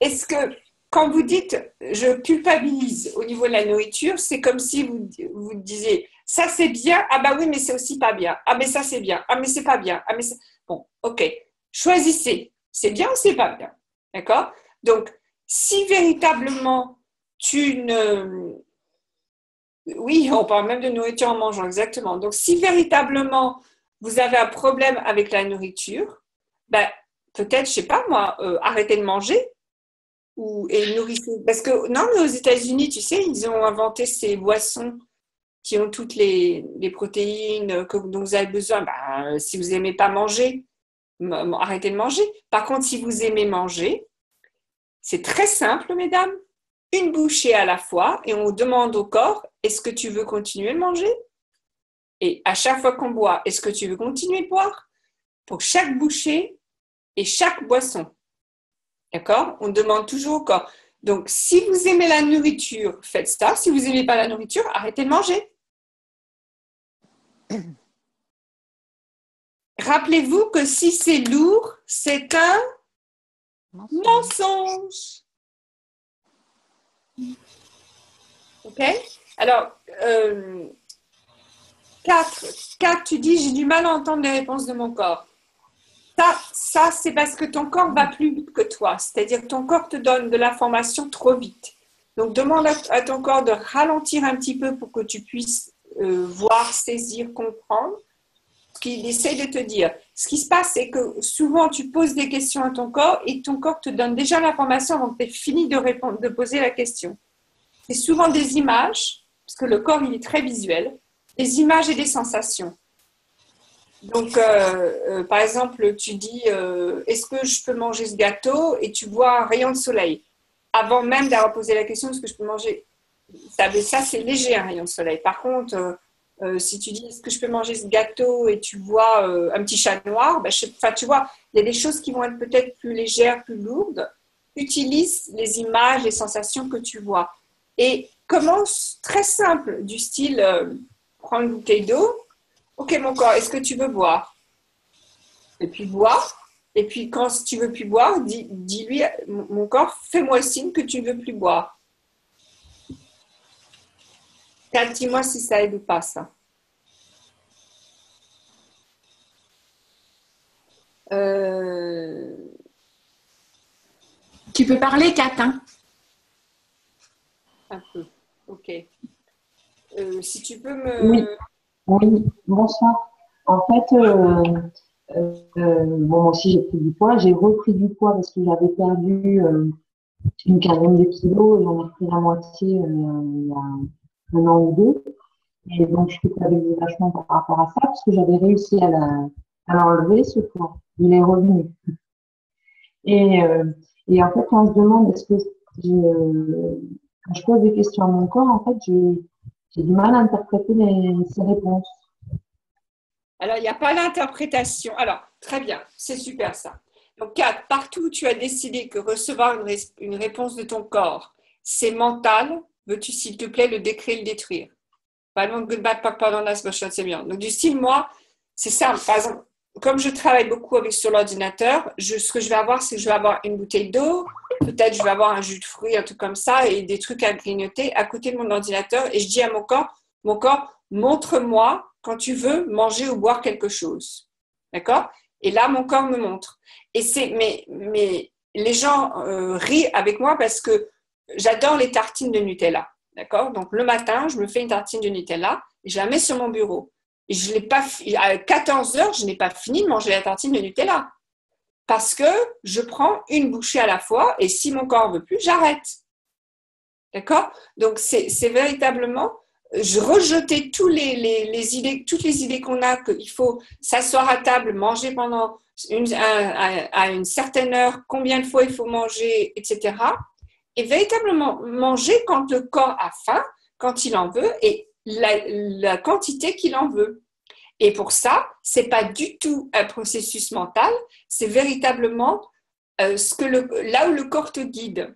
S1: est-ce que quand vous dites je culpabilise au niveau de la nourriture, c'est comme si vous disiez ça c'est bien, ah bah oui, mais c'est aussi pas bien. Ah mais ça c'est bien, ah mais c'est pas bien. Ah mais bon, ok. Choisissez, c'est bien ou c'est pas bien. D'accord? Donc, si véritablement oui, on parle même de nourriture en mangeant, exactement. Donc, si véritablement vous avez un problème avec la nourriture, ben, peut-être, je sais pas moi, arrêtez de manger et nourrissez. Parce que, non, mais aux États-Unis, tu sais, ils ont inventé ces boissons qui ont toutes les protéines dont vous avez besoin. Ben, si vous n'aimez pas manger, arrêtez de manger. Par contre, si vous aimez manger, c'est très simple, mesdames. Une bouchée à la fois et on demande au corps, est-ce que tu veux continuer de manger? Et à chaque fois qu'on boit, est-ce que tu veux continuer de boire? Pour chaque bouchée et chaque boisson. D'accord? On demande toujours au corps. Donc, si vous aimez la nourriture, faites ça. Si vous n'aimez pas la nourriture, arrêtez de manger. Rappelez-vous que si c'est lourd, c'est un mensonge. Ok? Alors, 4, tu dis, j'ai du mal à entendre les réponses de mon corps. Ça c'est parce que ton corps va plus vite que toi. C'est-à-dire que ton corps te donne de l'information trop vite. Donc, demande à ton corps de ralentir un petit peu pour que tu puisses voir, saisir, comprendre ce qu'il essaie de te dire. Ce qui se passe, c'est que souvent, tu poses des questions à ton corps et ton corps te donne déjà l'information avant que tu aies fini de répondre, de poser la question. C'est souvent des images, parce que le corps, il est très visuel, des images et des sensations. Donc, par exemple, tu dis, est-ce que je peux manger ce gâteau? Et tu vois un rayon de soleil. Avant même d'avoir posé la question, est-ce que je peux manger? Ça c'est léger, un rayon de soleil. Par contre, si tu dis, est-ce que je peux manger ce gâteau? Et tu vois un petit chat noir, ben, tu vois, il y a des choses qui vont être peut-être plus légères, plus lourdes. Utilise les images, les sensations que tu vois. Et commence très simple, du style, prends une bouteille d'eau. Ok, mon corps, est-ce que tu veux boire? Et puis bois. Et puis quand tu veux plus boire, dis-lui, mon corps, fais-moi le signe que tu ne veux plus boire. Dis-moi si ça aide ou pas, ça.
S2: Tu peux parler, Kat, hein?
S1: Un peu, ok. Si tu peux me...
S6: Oui, oui, bonsoir. En fait, bon, moi aussi j'ai pris du poids. J'ai repris du poids parce que j'avais perdu une quinzaine de kilos et j'en ai repris la moitié il y a un an ou deux. Et donc, je culpabilise vachement par rapport à ça parce que j'avais réussi à l'enlever, ce poids. Il est revenu. Et, euh, et en fait, quand on se demande est-ce que quand je pose des questions à mon corps, en fait, j'ai du mal à interpréter ces réponses.
S1: Alors, il n'y a pas d'interprétation. Alors, très bien, c'est super ça. Donc, Kat, partout où tu as décidé que recevoir une réponse de ton corps, c'est mental, veux-tu, s'il te plaît, le décrire, le détruire? Par exemple, goodbye, pardon, last motion, c'est bien. Donc, du style, moi, c'est ça. Par exemple, comme je travaille beaucoup sur l'ordinateur, ce que je vais avoir, c'est que je vais avoir une bouteille d'eau, peut-être je vais avoir un jus de fruits, un truc comme ça, et des trucs à grignoter à côté de mon ordinateur. Et je dis à mon corps, montre-moi quand tu veux manger ou boire quelque chose. D'accord? Et là, mon corps me montre. Mais les gens rient avec moi parce que j'adore les tartines de Nutella. D'accord? Donc, le matin, je me fais une tartine de Nutella et je la mets sur mon bureau. Et je l'ai pas, à 14 heures, je n'ai pas fini de manger la tartine de Nutella. Parce que je prends une bouchée à la fois et si mon corps ne veut plus, j'arrête. D'accord? Donc, c'est véritablement, je rejetais toutes les idées qu'on a, qu'il faut s'asseoir à table, manger pendant à une certaine heure, combien de fois il faut manger, etc. Et véritablement manger quand le corps a faim, quand il en veut et la quantité qu'il en veut. Et pour ça, ce n'est pas du tout un processus mental, c'est véritablement là où le corps te guide.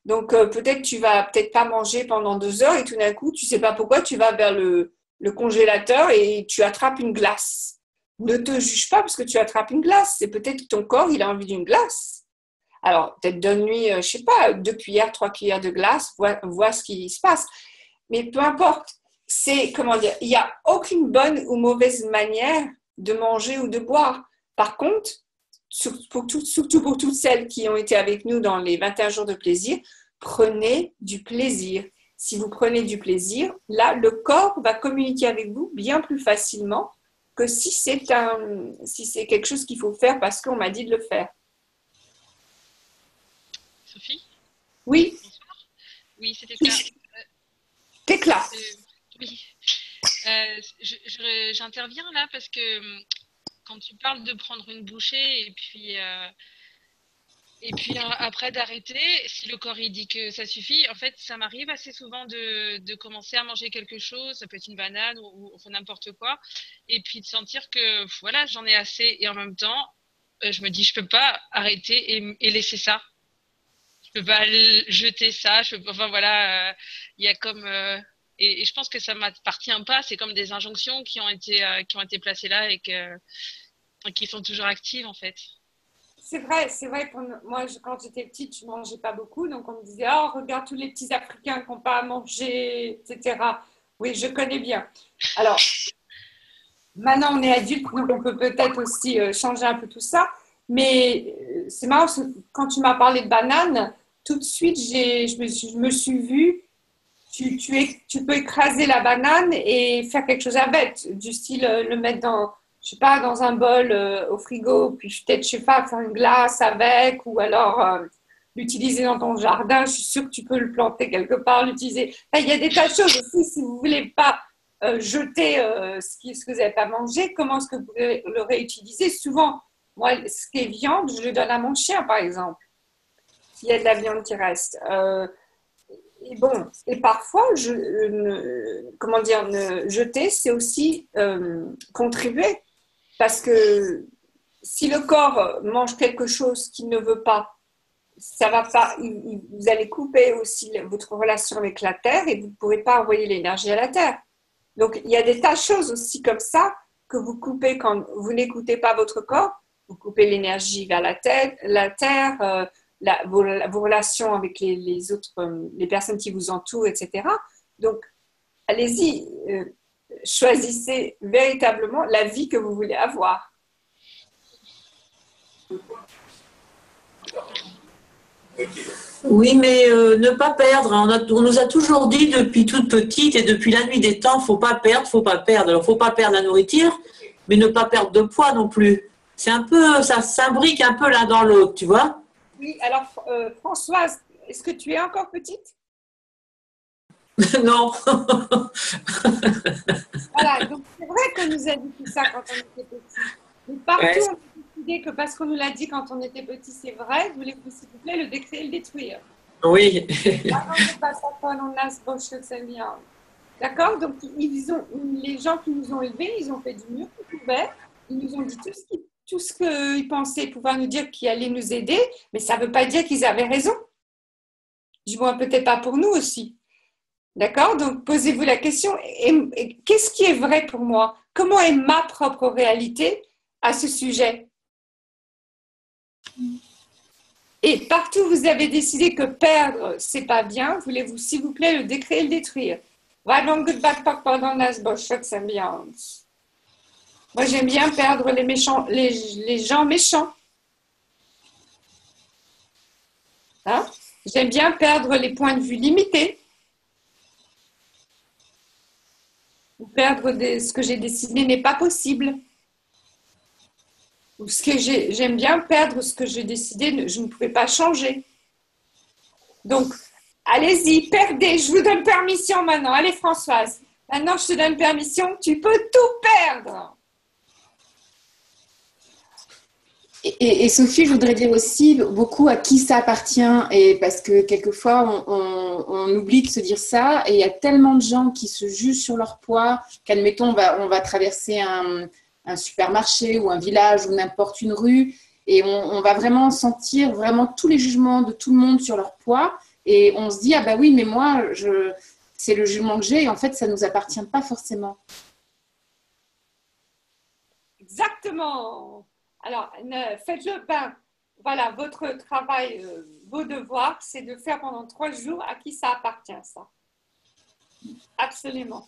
S1: Donc, peut-être tu vas peut-être pas manger pendant 2 heures et tout d'un coup, tu ne sais pas pourquoi, tu vas vers le congélateur et tu attrapes une glace. Ne te juge pas parce que tu attrapes une glace. C'est peut-être que ton corps, il a envie d'une glace. Alors, peut-être donne-lui, je ne sais pas, 2 cuillères, 3 cuillères de glace, vois ce qui se passe. Mais peu importe, comment dire, il n'y a aucune bonne ou mauvaise manière de manger ou de boire. Par contre, surtout pour toutes celles qui ont été avec nous dans les 21 jours de plaisir, prenez du plaisir. Si vous prenez du plaisir, là, le corps va communiquer avec vous bien plus facilement que si c'est quelque chose qu'il faut faire parce qu'on m'a dit de le faire.
S7: Sophie?
S1: Oui.
S7: Bonsoir. Oui, c'était Clara.
S1: T'es Clara.
S7: Oui. J'interviens là parce que quand tu parles de prendre une bouchée et puis après d'arrêter, si le corps il dit que ça suffit, en fait, ça m'arrive assez souvent de commencer à manger quelque chose, ça peut être une banane ou n'importe quoi, et puis de sentir que voilà, j'en ai assez, et en même temps, je me dis, je peux pas arrêter et laisser ça. Je peux pas jeter ça. Enfin voilà, il y a comme et je pense que ça m'appartient pas. C'est comme des injonctions qui ont été placées là et qui sont toujours actives en fait.
S1: C'est vrai. Moi, quand j'étais petite, je mangeais pas beaucoup, donc on me disait, oh, regarde tous les petits Africains qui n'ont pas à manger, etc. Oui, je connais bien. Alors, maintenant on est adulte, donc on peut peut-être aussi changer un peu tout ça. Mais c'est marrant, parce que quand tu m'as parlé de banane, tout de suite, je me suis vue, tu peux écraser la banane et faire quelque chose avec, du style le mettre dans, je sais pas, dans un bol au frigo, puis peut-être, je sais pas, faire une glace avec, ou alors l'utiliser dans ton jardin. Je suis sûre que tu peux le planter quelque part, l'utiliser. Enfin, il y a des tas de choses aussi, si vous voulez pas jeter ce que vous n'avez pas mangé, comment est-ce que vous pouvez le réutiliser? Souvent, moi, ce qui est viande, je le donne à mon chien, par exemple, s'il y a de la viande qui reste. Et bon, et parfois, comment dire, jeter, c'est aussi contribuer. Parce que si le corps mange quelque chose qu'il ne veut pas, ça va pas, vous allez couper aussi votre relation avec la terre et vous ne pourrez pas envoyer l'énergie à la terre. Donc, il y a des tas de choses aussi comme ça que vous coupez quand vous n'écoutez pas votre corps. Vous coupez l'énergie vers la terre, vos relations avec les autres, les personnes qui vous entourent, etc. Donc, allez-y, choisissez véritablement la vie que vous voulez avoir.
S5: Oui, mais ne pas perdre. On nous a toujours dit depuis toute petite et depuis la nuit des temps, faut pas perdre, faut pas perdre. Alors, faut pas perdre la nourriture, mais ne pas perdre de poids non plus. C'est un peu, ça s'imbrique un peu l'un dans l'autre, tu vois?
S1: Oui, alors Françoise, est-ce que tu es encore petite?
S5: Non.
S1: Voilà, donc c'est vrai qu'on nous a dit tout ça quand on était petit. Mais partout,
S5: Ouais.
S1: on a décidé que parce qu'on nous l'a dit quand on était petit, c'est vrai. Voulez-vous, s'il vous plaît, le décrire et le détruire?
S5: Oui.
S1: D'accord? Donc, les gens qui nous ont élevés, ils ont fait du mieux qu'ils pouvaient. Ils nous ont dit tout ce qu'ils pensaient pouvoir nous dire qui allait nous aider, mais ça ne veut pas dire qu'ils avaient raison. Du moins, peut-être pas pour nous aussi. D'accord? Donc, posez-vous la question, et qu'est-ce qui est vrai pour moi? Comment est ma propre réalité à ce sujet? Et partout, vous avez décidé que perdre, c'est pas bien. Voulez-vous, s'il vous plaît, le décrire et le détruire? Moi, j'aime bien perdre les méchants, les gens méchants. Hein? J'aime bien perdre les points de vue limités. Ou perdre ce que j'ai décidé n'est pas possible. Ou j'aime bien perdre ce que j'ai décidé, je ne pouvais pas changer. Donc, allez-y, perdez. Je vous donne permission maintenant. Allez, Françoise. Maintenant, je te donne permission. Tu peux tout perdre.
S2: Et Sophie, je voudrais dire aussi beaucoup à qui ça appartient, et parce que quelquefois on oublie de se dire ça, et il y a tellement de gens qui se jugent sur leur poids qu'admettons on va traverser un supermarché ou un village ou n'importe une rue, et on va vraiment sentir vraiment tous les jugements de tout le monde sur leur poids, et on se dit ah bah oui mais moi c'est le jugement que j'ai, et en fait ça nous appartient pas forcément.
S1: Exactement. Alors, faites-le. Voilà, votre travail, vos devoirs, c'est de faire pendant 3 jours à qui ça appartient, ça. Absolument.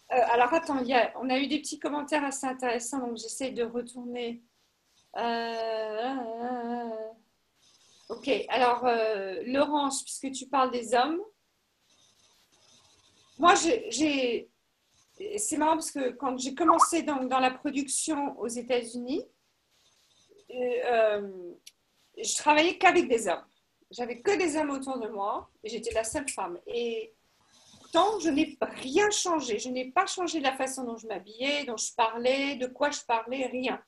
S1: Alors, attends, on a eu des petits commentaires assez intéressants, donc j'essaie de retourner. Ok, alors, Laurence, puisque tu parles des hommes, moi, c'est marrant parce que quand j'ai commencé dans la production aux États-Unis, je travaillais qu'avec des hommes. J'avais que des hommes autour de moi et j'étais la seule femme. Et pourtant, je n'ai rien changé. Je n'ai pas changé la façon dont je m'habillais, dont je parlais, de quoi je parlais, rien.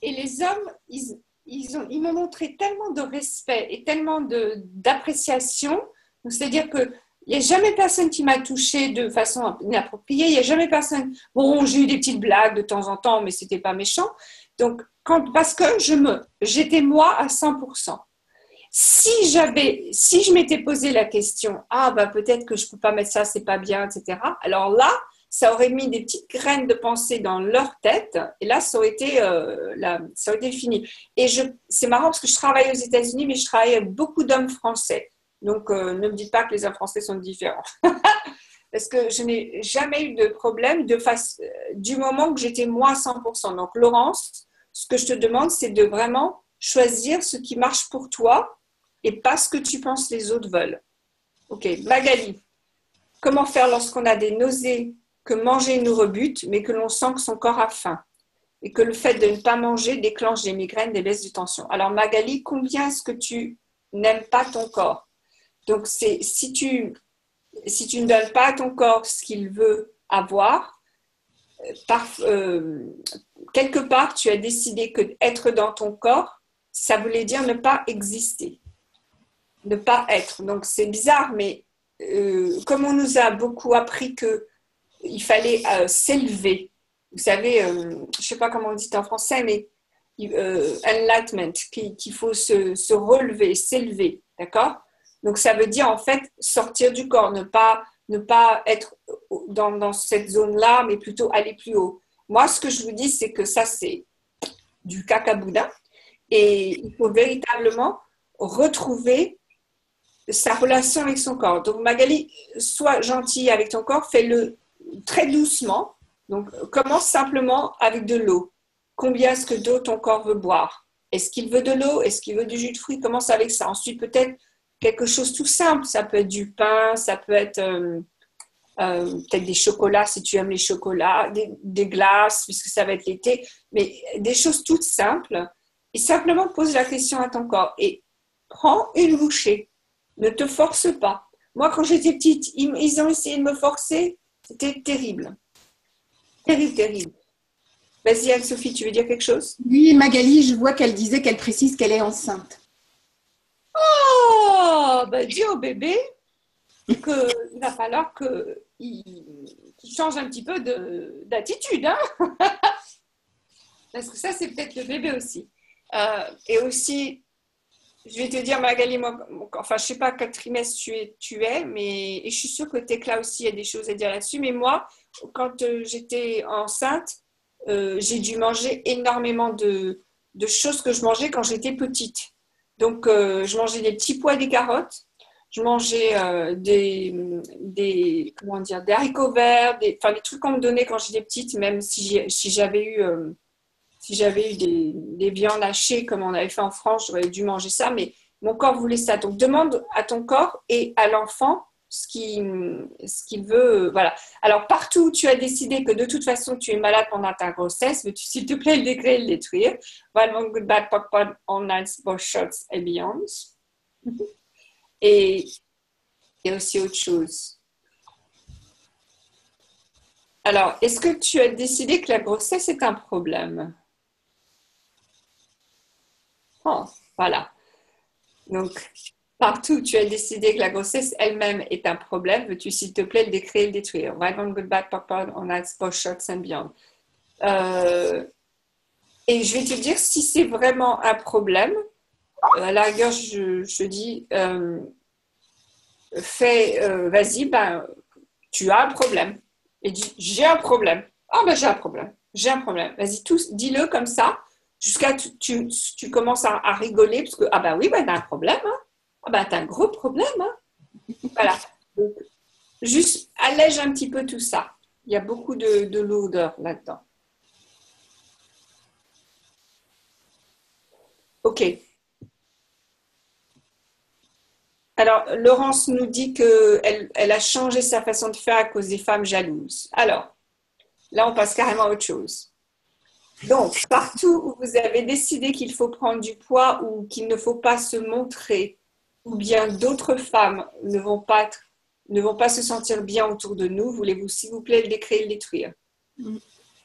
S1: Et les hommes, ils m'ont montré tellement de respect et tellement d'appréciation. C'est-à-dire que il n'y a jamais personne qui m'a touchée de façon inappropriée. Il n'y a jamais personne. Bon, j'ai eu des petites blagues de temps en temps, mais ce n'était pas méchant. Donc, parce que j'étais moi à 100%. Si je m'étais posé la question, ah, bah, peut-être que je ne peux pas mettre ça, c'est pas bien, etc. Alors là, ça aurait mis des petites graines de pensée dans leur tête. Et là, ça aurait été fini. Et c'est marrant parce que je travaille aux États-Unis, mais je travaille avec beaucoup d'hommes français. Donc, ne me dites pas que les hommes français sont différents. parce que je n'ai jamais eu de problème du moment que j'étais moi à 100%. Donc, Laurence, ce que je te demande, c'est de vraiment choisir ce qui marche pour toi et pas ce que tu penses les autres veulent. Ok, Magali, comment faire lorsqu'on a des nausées, que manger nous rebute, mais que l'on sent que son corps a faim et que le fait de ne pas manger déclenche des migraines, des baisses de tension. Alors Magali, combien est-ce que tu n'aimes pas ton corps? Donc si tu ne donnes pas à ton corps ce qu'il veut avoir, quelque part tu as décidé que être dans ton corps, ça voulait dire ne pas exister, ne pas être. Donc c'est bizarre, mais comme on nous a beaucoup appris qu'il fallait s'élever, vous savez, je ne sais pas comment on dit en français, mais enlightenment, qu'il faut se relever, s'élever, d'accord? Donc ça veut dire en fait sortir du corps, ne pas être dans cette zone-là, mais plutôt aller plus haut. Moi, ce que je vous dis, c'est que ça, c'est du caca-boudin, et il faut véritablement retrouver sa relation avec son corps. Donc Magali, sois gentille avec ton corps, fais-le très doucement. Donc commence simplement avec de l'eau. Combien est-ce que d'eau ton corps veut boire? Est-ce qu'il veut de l'eau? Est-ce qu'il veut du jus de fruits? Commence avec ça. Ensuite, peut-être quelque chose tout simple. Ça peut être du pain, ça peut être peut-être des chocolats si tu aimes les chocolats, des glaces puisque ça va être l'été, mais des choses toutes simples. Et simplement pose la question à ton corps et prends une bouchée. Ne te force pas. Moi, quand j'étais petite, ils ont essayé de me forcer. C'était terrible. Terrible, terrible. Vas-y, Anne-Sophie, tu veux dire quelque chose?
S2: Oui, Magali, je vois qu'elle disait qu'elle précise qu'elle est enceinte.
S1: Oh, ben dis au bébé qu'il va falloir qu'il change un petit peu d'attitude. Hein. Parce que ça, c'est peut-être le bébé aussi. Et aussi, je vais te dire, Magali, moi, enfin, je ne sais pas quel trimestre tu es, mais et je suis sûre que Tekla aussi, il y a des choses à dire là-dessus. Mais moi, quand j'étais enceinte, j'ai dû manger énormément de choses que je mangeais quand j'étais petite. Donc, je mangeais des petits pois et des carottes. Je mangeais des haricots verts, des trucs qu'on me donnait quand j'étais petite, même si j'avais eu des viandes hachées comme on avait fait en France, j'aurais dû manger ça, mais mon corps voulait ça. Donc, demande à ton corps et à l'enfant ce qu'il veut. Voilà. Alors, partout où tu as décidé que de toute façon, tu es malade pendant ta grossesse, veux-tu, s'il te plaît, le décrire et le détruire. Valmont good bad popcorn online sport shots et beyond. Et aussi autre chose. Alors, est-ce que tu as décidé que la grossesse est un problème? Oh, voilà. Donc, partout où tu as décidé que la grossesse elle-même est un problème, veux-tu, s'il te plaît, le décrire et le détruire. Right on, good, bad, popcorn, on ice, post shots and beyond. Et je vais te dire, si c'est vraiment un problème, à la rigueur, je dis, vas-y, ben, tu as un problème. Et dis, j'ai un problème. Ah, ben, j'ai un problème. J'ai un problème. Vas-y, dis-le comme ça, jusqu'à tu commences à rigoler, parce que, ah ben oui, ben, t'as un problème, hein. Ah ben, t'as un gros problème, hein. Voilà. Donc, juste allège un petit peu tout ça. Il y a beaucoup de lourdeur là-dedans. OK. Alors, Laurence nous dit qu'elle a changé sa façon de faire à cause des femmes jalouses. Alors, là, on passe carrément à autre chose. Donc, partout où vous avez décidé qu'il faut prendre du poids ou qu'il ne faut pas se montrer, ou bien d'autres femmes ne vont pas se sentir bien autour de nous, voulez-vous, s'il vous plaît, le décrire et le détruire?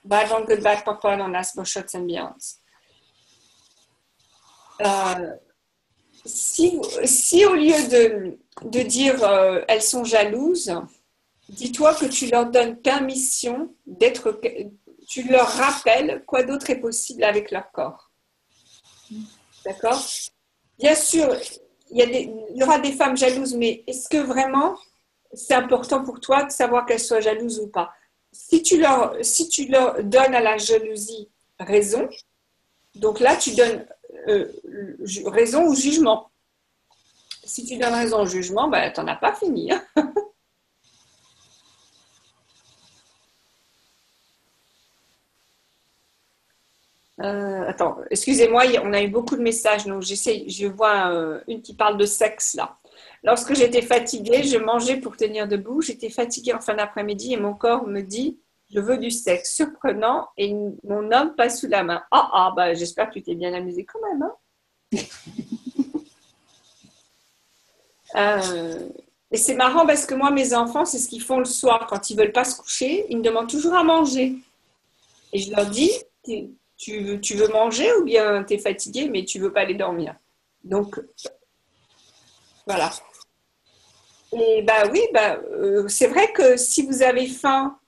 S1: Bad one, good, bad, popcorn, on ask for shots and beyonds. Si au lieu de dire elles sont jalouses, dis-toi que tu leur donnes permission d'être, tu leur rappelles quoi d'autre est possible avec leur corps. D'accord? Bien sûr, il y aura des femmes jalouses, mais est-ce que vraiment c'est important pour toi de savoir qu'elles soient jalouses ou pas? Si tu leur donnes à la jalousie raison, donc là tu donnes raison ou jugement. Si tu donnes raison au jugement, ben, tu n'en as pas fini. Hein. Attends, excusez-moi, on a eu beaucoup de messages, donc je vois une qui parle de sexe là. Lorsque j'étais fatiguée, je mangeais pour tenir debout. J'étais fatiguée en fin d'après-midi et mon corps me dit je veux du sexe. Surprenant et mon homme passe sous la main. Bah, j'espère que tu t'es bien amusée quand même. Hein. Et c'est marrant parce que moi, mes enfants, c'est ce qu'ils font le soir. Quand ils ne veulent pas se coucher, ils me demandent toujours à manger. Et je leur dis tu veux manger ou bien tu es fatigué mais tu ne veux pas aller dormir. Donc, voilà. Et oui, c'est vrai que si vous avez faim,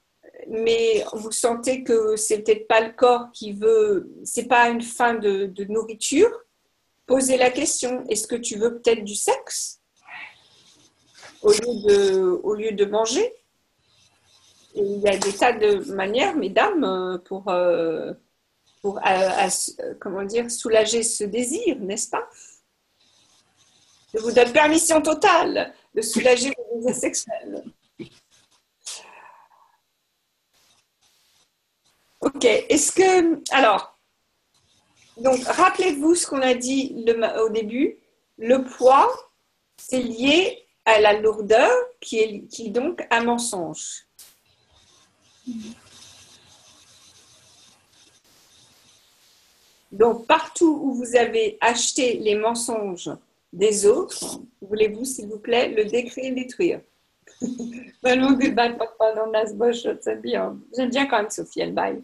S1: mais vous sentez que c'est peut-être pas le corps qui veut, c'est pas une faim de nourriture, posez la question, est-ce que tu veux peut-être du sexe au lieu de manger? Et il y a des tas de manières, mesdames, pour comment dire, soulager ce désir, n'est-ce pas? Je vous donne permission totale de soulager vos désirs sexuels. Ok, alors, donc rappelez-vous ce qu'on a dit au début, le poids, c'est lié à la lourdeur qui est donc un mensonge. Donc, partout où vous avez acheté les mensonges des autres, voulez-vous, s'il vous plaît, le décrire et le détruire? J'aime bien quand même Sophie, elle baille.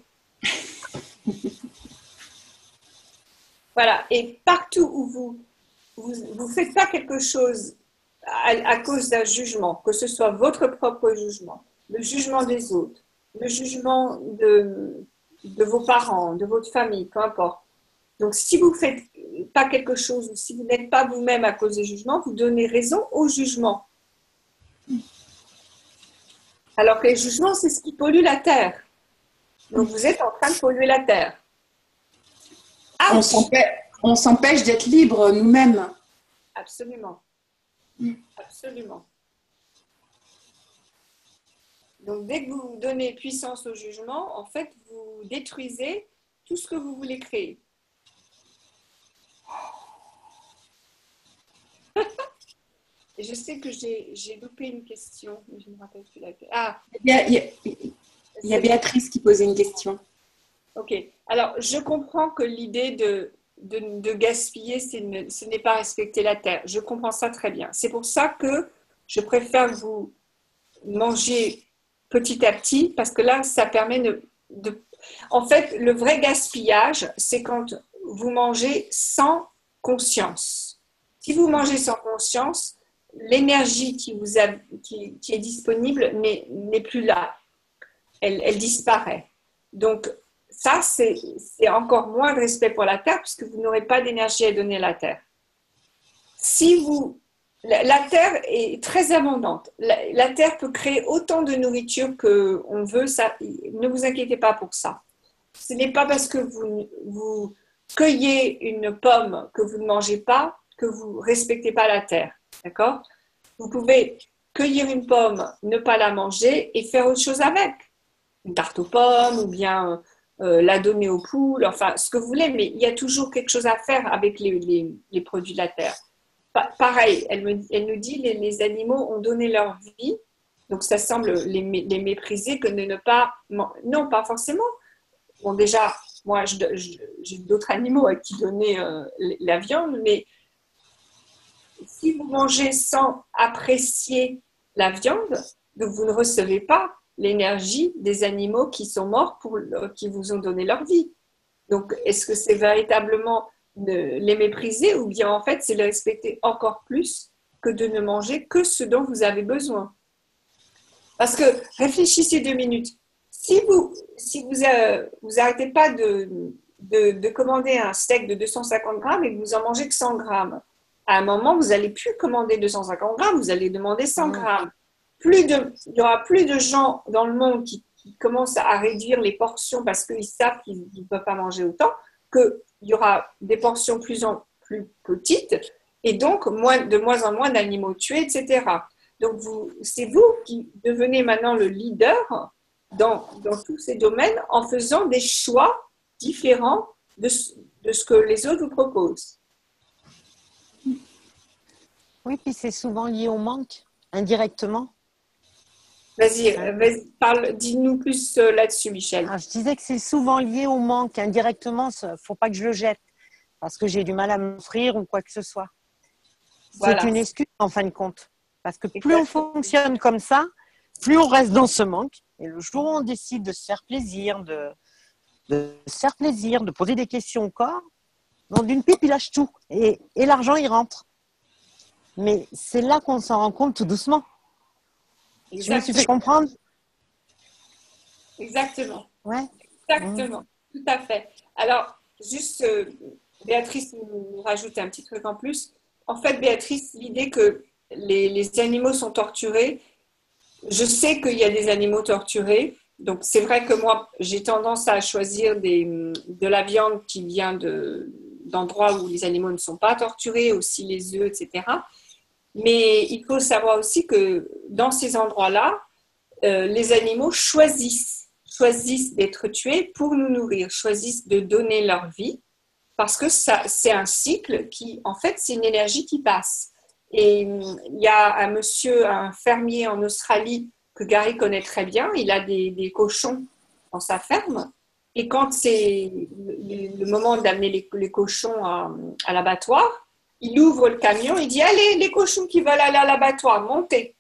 S1: Voilà, et partout où vous faites pas quelque chose à cause d'un jugement, que ce soit votre propre jugement, le jugement des autres, le jugement de vos parents, de votre famille, peu importe. Donc, si vous ne faites pas quelque chose ou si vous n'êtes pas vous-même à cause des jugements, vous donnez raison au jugement. Alors que les jugements, c'est ce qui pollue la terre. Donc, vous êtes en train de polluer la terre.
S2: On s'empêche d'être libre nous-mêmes.
S1: Absolument. Absolument. Donc, dès que vous donnez puissance au jugement, en fait, vous détruisez tout ce que vous voulez créer. Et je sais que j'ai loupé une question, mais je ne me rappelle plus laquelle.
S2: Il y a Béatrice qui posait une question.
S1: Ok. Alors, je comprends que l'idée de gaspiller, ce n'est pas respecter la terre. Je comprends ça très bien. C'est pour ça que je préfère vous manger petit à petit, parce que là, ça permet de... En fait, le vrai gaspillage, c'est quand vous mangez sans conscience. Si vous mangez sans conscience, l'énergie qui est disponible n'est plus là. Elle disparaît. Donc, ça, c'est encore moins de respect pour la Terre, puisque vous n'aurez pas d'énergie à donner à la Terre. La Terre est très abondante. La Terre peut créer autant de nourriture qu'on veut. Ça, ne vous inquiétez pas pour ça. Ce n'est pas parce que vous cueillez une pomme que vous ne mangez pas que vous ne respectez pas la Terre. D'accord? Vous pouvez cueillir une pomme, ne pas la manger et faire autre chose avec. Une tarte aux pommes ou bien la donner aux poules, enfin ce que vous voulez, mais il y a toujours quelque chose à faire avec les produits de la terre. Pareil, elle nous dit les animaux ont donné leur vie, donc ça semble les mépriser que de ne pas... Non, pas forcément. Bon, déjà, moi, j'ai d'autres animaux à qui donner la viande, mais si vous mangez sans apprécier la viande, donc vous ne recevez pas l'énergie des animaux qui sont morts, qui vous ont donné leur vie. Donc, est-ce que c'est véritablement les mépriser ou bien en fait c'est les respecter encore plus que de ne manger que ce dont vous avez besoin? Parce que réfléchissez 2 minutes. Si vous n'arrêtez pas de commander un steak de 250 grammes et que vous en mangez que 100 grammes, à un moment, vous n'allez plus commander 250 grammes, vous allez demander 100 grammes. Il y aura plus de gens dans le monde qui commencent à réduire les portions parce qu'ils savent qu'ils ne peuvent pas manger autant, qu'il y aura des portions plus petites et donc de moins en moins d'animaux tués, etc. Donc, c'est vous qui devenez maintenant le leader dans tous ces domaines en faisant des choix différents de ce que les autres vous proposent.
S8: Oui, puis c'est souvent lié au manque, indirectement.
S1: Vas-y, parle, dis-nous plus là-dessus, Michel.
S8: Je disais que c'est souvent lié au manque, indirectement, il ne faut pas que je le jette, parce que j'ai du mal à m'offrir ou quoi que ce soit.
S1: Voilà.
S8: C'est une excuse en fin de compte. Parce que plus on fonctionne comme ça, plus on reste dans ce manque. Et le jour où on décide de se faire plaisir, de poser des questions au corps, d'une pipe, il lâche tout. Et l'argent, il rentre. Mais c'est là qu'on s'en rend compte tout doucement.
S1: Exactement.
S8: Je me suis fait comprendre.
S1: Exactement.
S8: Ouais.
S1: Exactement. Tout à fait. Alors, juste, Béatrice nous rajoute un petit truc en plus. En fait, Béatrice, l'idée que les animaux sont torturés, je sais qu'il y a des animaux torturés. Donc, c'est vrai que moi, j'ai tendance à choisir de la viande qui vient d'endroits où les animaux ne sont pas torturés, aussi les œufs, etc. Mais il faut savoir aussi que dans ces endroits-là, les animaux choisissent d'être tués pour nous nourrir, choisissent de donner leur vie, parce que c'est un cycle qui, en fait, c'est une énergie qui passe. Et il y a un fermier en Australie que Gary connaît très bien, il a des cochons dans sa ferme, et quand c'est le moment d'amener les cochons à l'abattoir, il ouvre le camion, il dit « Allez, les cochons qui veulent aller à l'abattoir, montez !»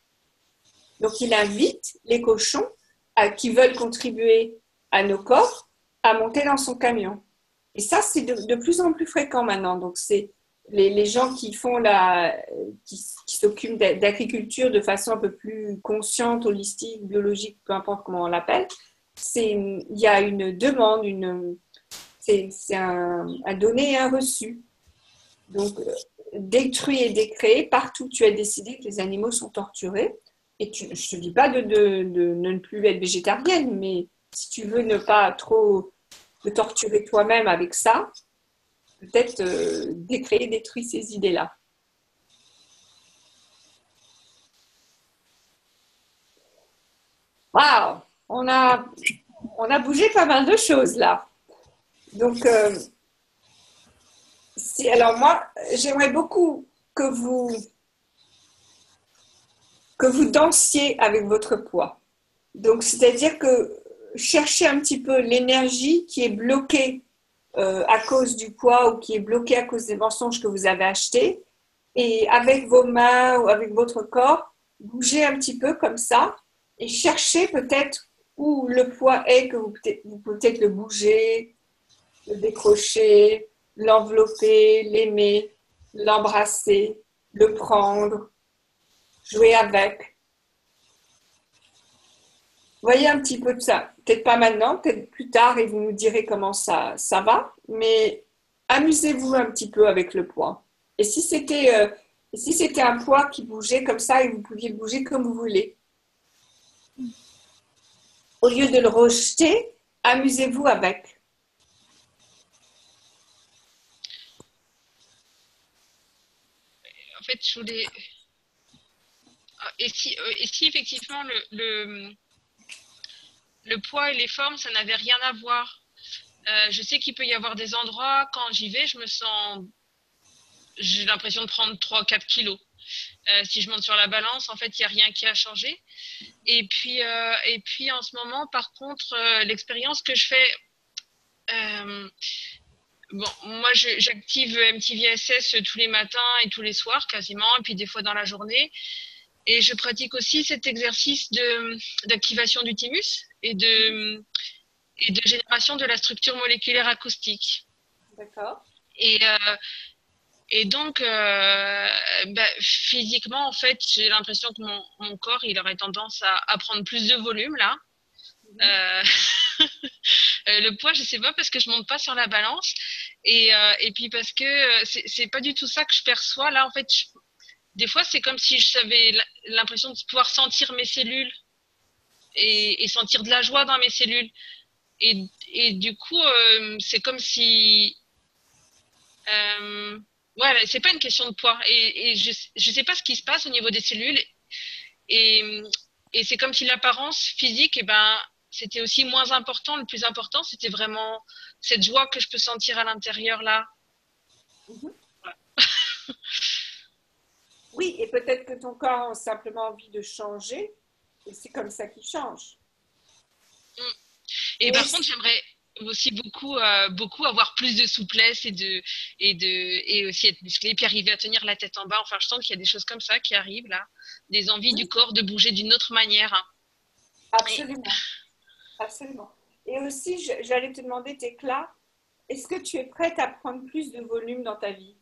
S1: Donc, il invite les cochons qui veulent contribuer à nos corps à monter dans son camion. Et ça, c'est de plus en plus fréquent maintenant. Donc, c'est les gens qui s'occupent d'agriculture de façon un peu plus consciente, holistique, biologique, peu importe comment on l'appelle. Il y a une demande, c'est un donné et un reçu. Donc, détruit et décréé, partout tu as décidé que les animaux sont torturés. Et je ne te dis pas de ne plus être végétarienne, mais si tu veux ne pas trop te torturer toi-même avec ça, peut-être décréer, détruire ces idées-là. Waouh, on a bougé pas mal de choses là. Donc, alors moi, j'aimerais beaucoup que vous dansiez avec votre poids. Donc, c'est-à-dire que cherchez un petit peu l'énergie qui est bloquée à cause du poids ou qui est bloquée à cause des mensonges que vous avez achetés. Et avec vos mains ou avec votre corps, bougez un petit peu comme ça et cherchez peut-être où le poids est, que vous pouvez peut-être le bouger, le décrocher, l'envelopper, l'aimer, l'embrasser, le prendre, jouer avec. Voyez un petit peu de ça. Peut-être pas maintenant, peut-être plus tard et vous nous direz comment ça va. Mais amusez-vous un petit peu avec le poids. Et si c'était un poids qui bougeait comme ça et vous pouviez le bouger comme vous voulez. Au lieu de le rejeter, amusez-vous avec.
S7: En fait, je voulais... Et si effectivement le poids et les formes, ça n'avait rien à voir. Je sais qu'il peut y avoir des endroits, quand j'y vais, j'ai l'impression de prendre 3-4 kilos. Si je monte sur la balance, en fait, il n'y a rien qui a changé. Et puis en ce moment, par contre, l'expérience que je fais... bon, moi, j'active MTVSS tous les matins et tous les soirs, quasiment, et puis des fois dans la journée. Et je pratique aussi cet exercice d'activation du thymus et de génération de la structure moléculaire acoustique.
S1: D'accord.
S7: Et donc, physiquement, en fait, j'ai l'impression que mon corps, il aurait tendance à prendre plus de volume, là. Le poids, je sais pas, parce que je monte pas sur la balance. Et puis parce que c'est pas du tout ça que je perçois. Là, en fait, des fois, c'est comme si j'avais l'impression de pouvoir sentir mes cellules et sentir de la joie dans mes cellules. Et du coup, c'est comme si... ouais, c'est pas une question de poids. Et je sais pas ce qui se passe au niveau des cellules. Et c'est comme si l'apparence physique, c'était aussi moins important. Le plus important, c'était vraiment cette joie que je peux sentir à l'intérieur là.
S1: Oui, et peut-être que ton corps a simplement envie de changer, et c'est comme ça qu'il change.
S7: Et par contre, j'aimerais aussi beaucoup avoir plus de souplesse et aussi être musclé, puis arriver à tenir la tête en bas. Enfin, je sens qu'il y a des choses comme ça qui arrivent là, des envies du corps de bouger d'une autre manière.
S1: Absolument, absolument. Et aussi, j'allais te demander, Tekla, est-ce que tu es prête à prendre plus de volume dans ta vie?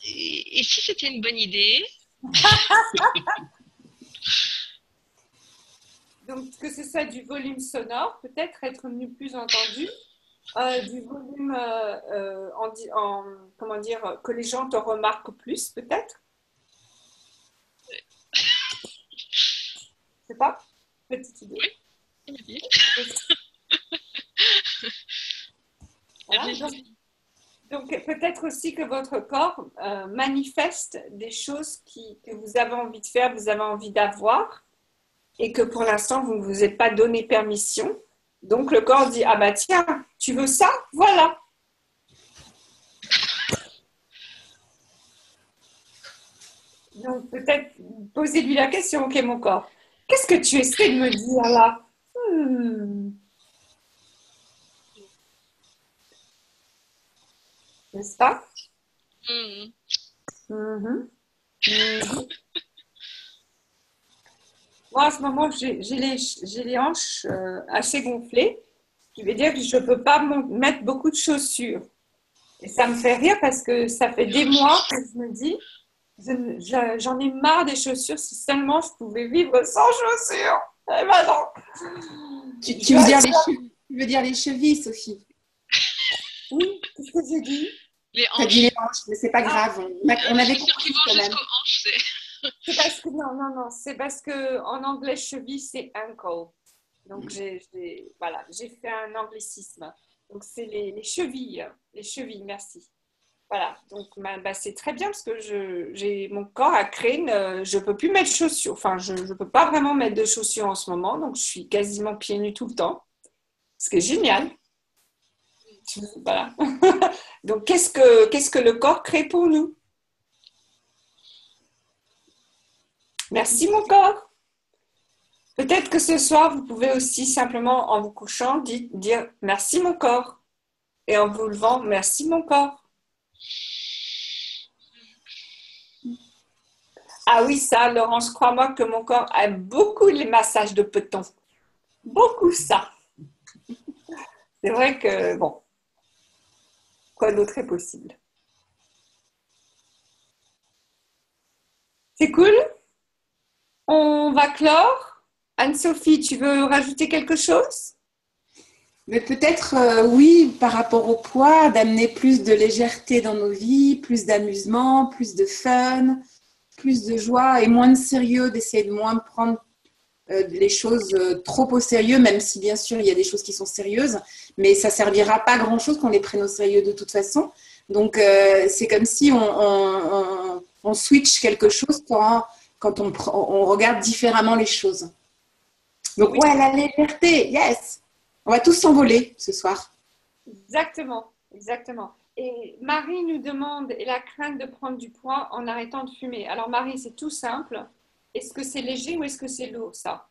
S7: Et si c'était une bonne idée?
S1: Donc, que ce soit du volume sonore, peut-être être plus entendu, du volume, comment dire, que les gens te remarquent plus, peut-être. Je sais pas, petite idée.
S7: Oui.
S1: Voilà, donc peut-être aussi que votre corps manifeste des choses que vous avez envie de faire, vous avez envie d'avoir, et que pour l'instant, vous ne vous êtes pas donné permission. Donc, le corps dit, ah bah tiens, tu veux ça? Voilà. Donc, peut-être, posez-lui la question, ok, mon corps, qu'est-ce que tu essaies de me dire là? N'est-ce pas? Moi, à ce moment, j'ai les hanches assez gonflées, ce qui veut dire que je ne peux pas mettre beaucoup de chaussures. Et ça me fait rire parce que ça fait des mois que je me dis, j'en ai marre des chaussures, si seulement je pouvais vivre sans chaussures. Eh ben non.
S2: Tu veux dire les chevilles, Sophie?
S1: Oui, qu'est-ce que j'ai dit?
S7: Les hanches.
S2: T'as dit les hanches, mais c'est pas grave. On avait compris quand même.
S7: Jusqu'aux hanches,
S1: c'est parce que non, c'est parce que en anglais cheville c'est ankle. Donc j'ai fait un anglicisme. Donc c'est les chevilles, merci. Voilà, donc c'est très bien parce que mon corps a créé je peux plus mettre de chaussures. Enfin, je peux pas vraiment mettre de chaussures en ce moment, donc je suis quasiment pieds nus tout le temps. Ce qui est génial. Voilà. Donc qu'est-ce que le corps crée pour nous? Merci mon corps. Peut-être que ce soir, vous pouvez aussi simplement, en vous couchant, dire merci mon corps. Et en vous levant, merci mon corps. Ah oui, ça, Laurence, crois-moi que mon corps aime beaucoup les massages de petons. Beaucoup ça. C'est vrai que, bon, quoi d'autre est possible? C'est cool? On va clore. Anne-Sophie, tu veux rajouter quelque chose?
S2: Mais peut-être, oui, par rapport au poids, d'amener plus de légèreté dans nos vies, plus d'amusement, plus de fun, plus de joie et moins de sérieux, d'essayer de moins prendre les choses trop au sérieux, même si bien sûr il y a des choses qui sont sérieuses, mais ça servira pas à grand-chose qu'on les prenne au sérieux de toute façon. Donc c'est comme si on switch quelque chose quand on regarde différemment les choses. Donc
S1: oui.
S2: Ouais, la légèreté, yes. On va tous s'envoler ce soir.
S1: Exactement, exactement. Et Marie nous demande, et la crainte de prendre du poids en arrêtant de fumer. Alors Marie, c'est tout simple. Est-ce que c'est léger ou est-ce que c'est lourd, ça?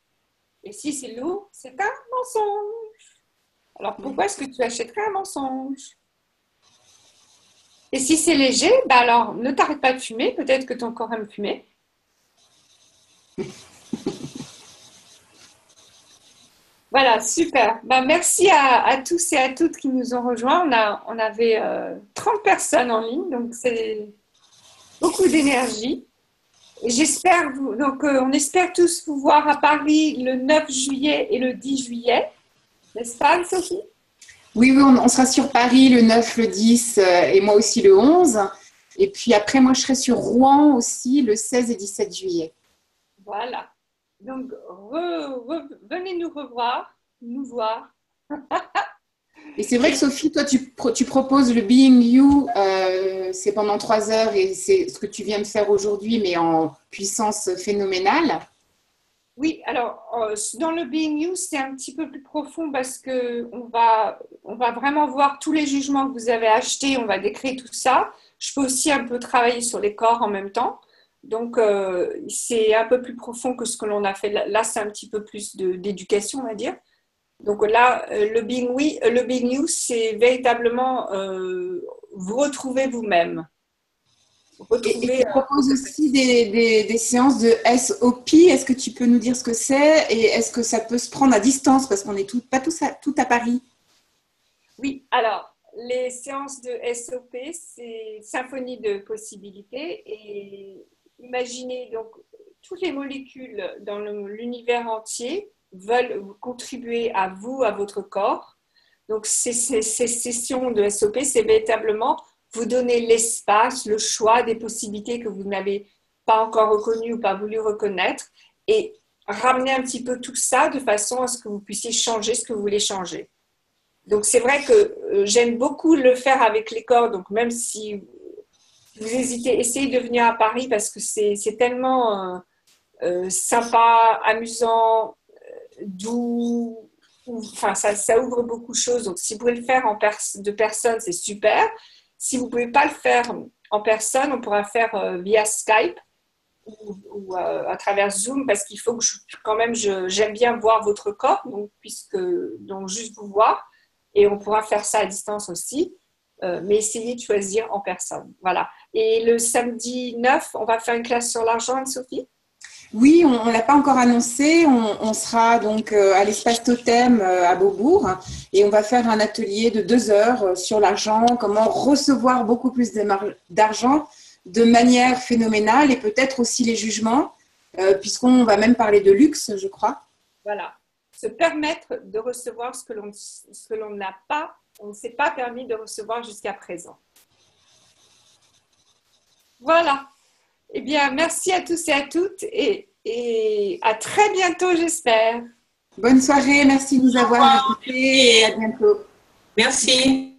S1: Et si c'est lourd, c'est un mensonge. Alors pourquoi est-ce que tu achèterais un mensonge? Et si c'est léger, alors ne t'arrête pas de fumer. Peut-être que ton corps aime fumer. Voilà, super. Merci à tous et à toutes qui nous ont rejoints. On avait 30 personnes en ligne, donc c'est beaucoup d'énergie. J'espère on espère tous vous voir à Paris le 9 juillet et le 10 juillet. N'est-ce pas, Sophie?
S2: Oui, on sera sur Paris le 9, le 10 et moi aussi le 11. Et puis après, moi, je serai sur Rouen aussi le 16 et 17 juillet.
S1: Voilà. Donc, venez nous voir.
S2: Et c'est vrai que Sophie, toi, tu proposes le Being You, c'est pendant 3 heures et c'est ce que tu viens de faire aujourd'hui, mais en puissance phénoménale.
S1: Oui, alors dans le Being You, c'est un petit peu plus profond parce que on va vraiment voir tous les jugements que vous avez achetés, on va décrire tout ça. Je peux aussi un peu travailler sur les corps en même temps. Donc, c'est un peu plus profond que ce que l'on a fait. Là, c'est un petit peu plus d'éducation, on va dire. Donc là, le Being You, c'est véritablement vous retrouver vous-même.
S2: Et tu proposes aussi des séances de SOP. Est-ce que tu peux nous dire ce que c'est et est-ce que ça peut se prendre à distance parce qu'on n'est pas tous à Paris?
S1: Oui, alors les séances de SOP, c'est symphonie de possibilités et imaginez donc toutes les molécules dans l'univers entier veulent contribuer à vous, à votre corps. Donc ces sessions de SOP, c'est véritablement vous donner l'espace, le choix des possibilités que vous n'avez pas encore reconnues ou pas voulu reconnaître et ramener un petit peu tout ça de façon à ce que vous puissiez changer ce que vous voulez changer. Donc, c'est vrai que j'aime beaucoup le faire avec les corps. Donc, même si vous hésitez, essayez de venir à Paris parce que c'est tellement sympa, amusant, doux. Enfin, ça ouvre beaucoup de choses. Donc, si vous pouvez le faire de personne, c'est super. Si vous ne pouvez pas le faire en personne, on pourra faire via Skype ou à travers Zoom parce qu'il faut que j'aime bien voir votre corps, donc juste vous voir. Et on pourra faire ça à distance aussi, mais essayez de choisir en personne. Voilà. Et le samedi 9, on va faire une classe sur l'argent, Anne-Sophie?
S2: Oui, on ne l'a pas encore annoncé. On sera donc à l'espace Totem à Beaubourg et on va faire un atelier de 2 heures sur l'argent, comment recevoir beaucoup plus d'argent de manière phénoménale et peut-être aussi les jugements, puisqu'on va même parler de luxe, je crois.
S1: Voilà. Se permettre de recevoir ce que l'on n'a pas, on ne s'est pas permis de recevoir jusqu'à présent. Voilà. Eh bien, merci à tous et à toutes et à très bientôt, j'espère.
S2: Bonne soirée, merci de nous avoir écoutés et à bientôt.
S5: Merci.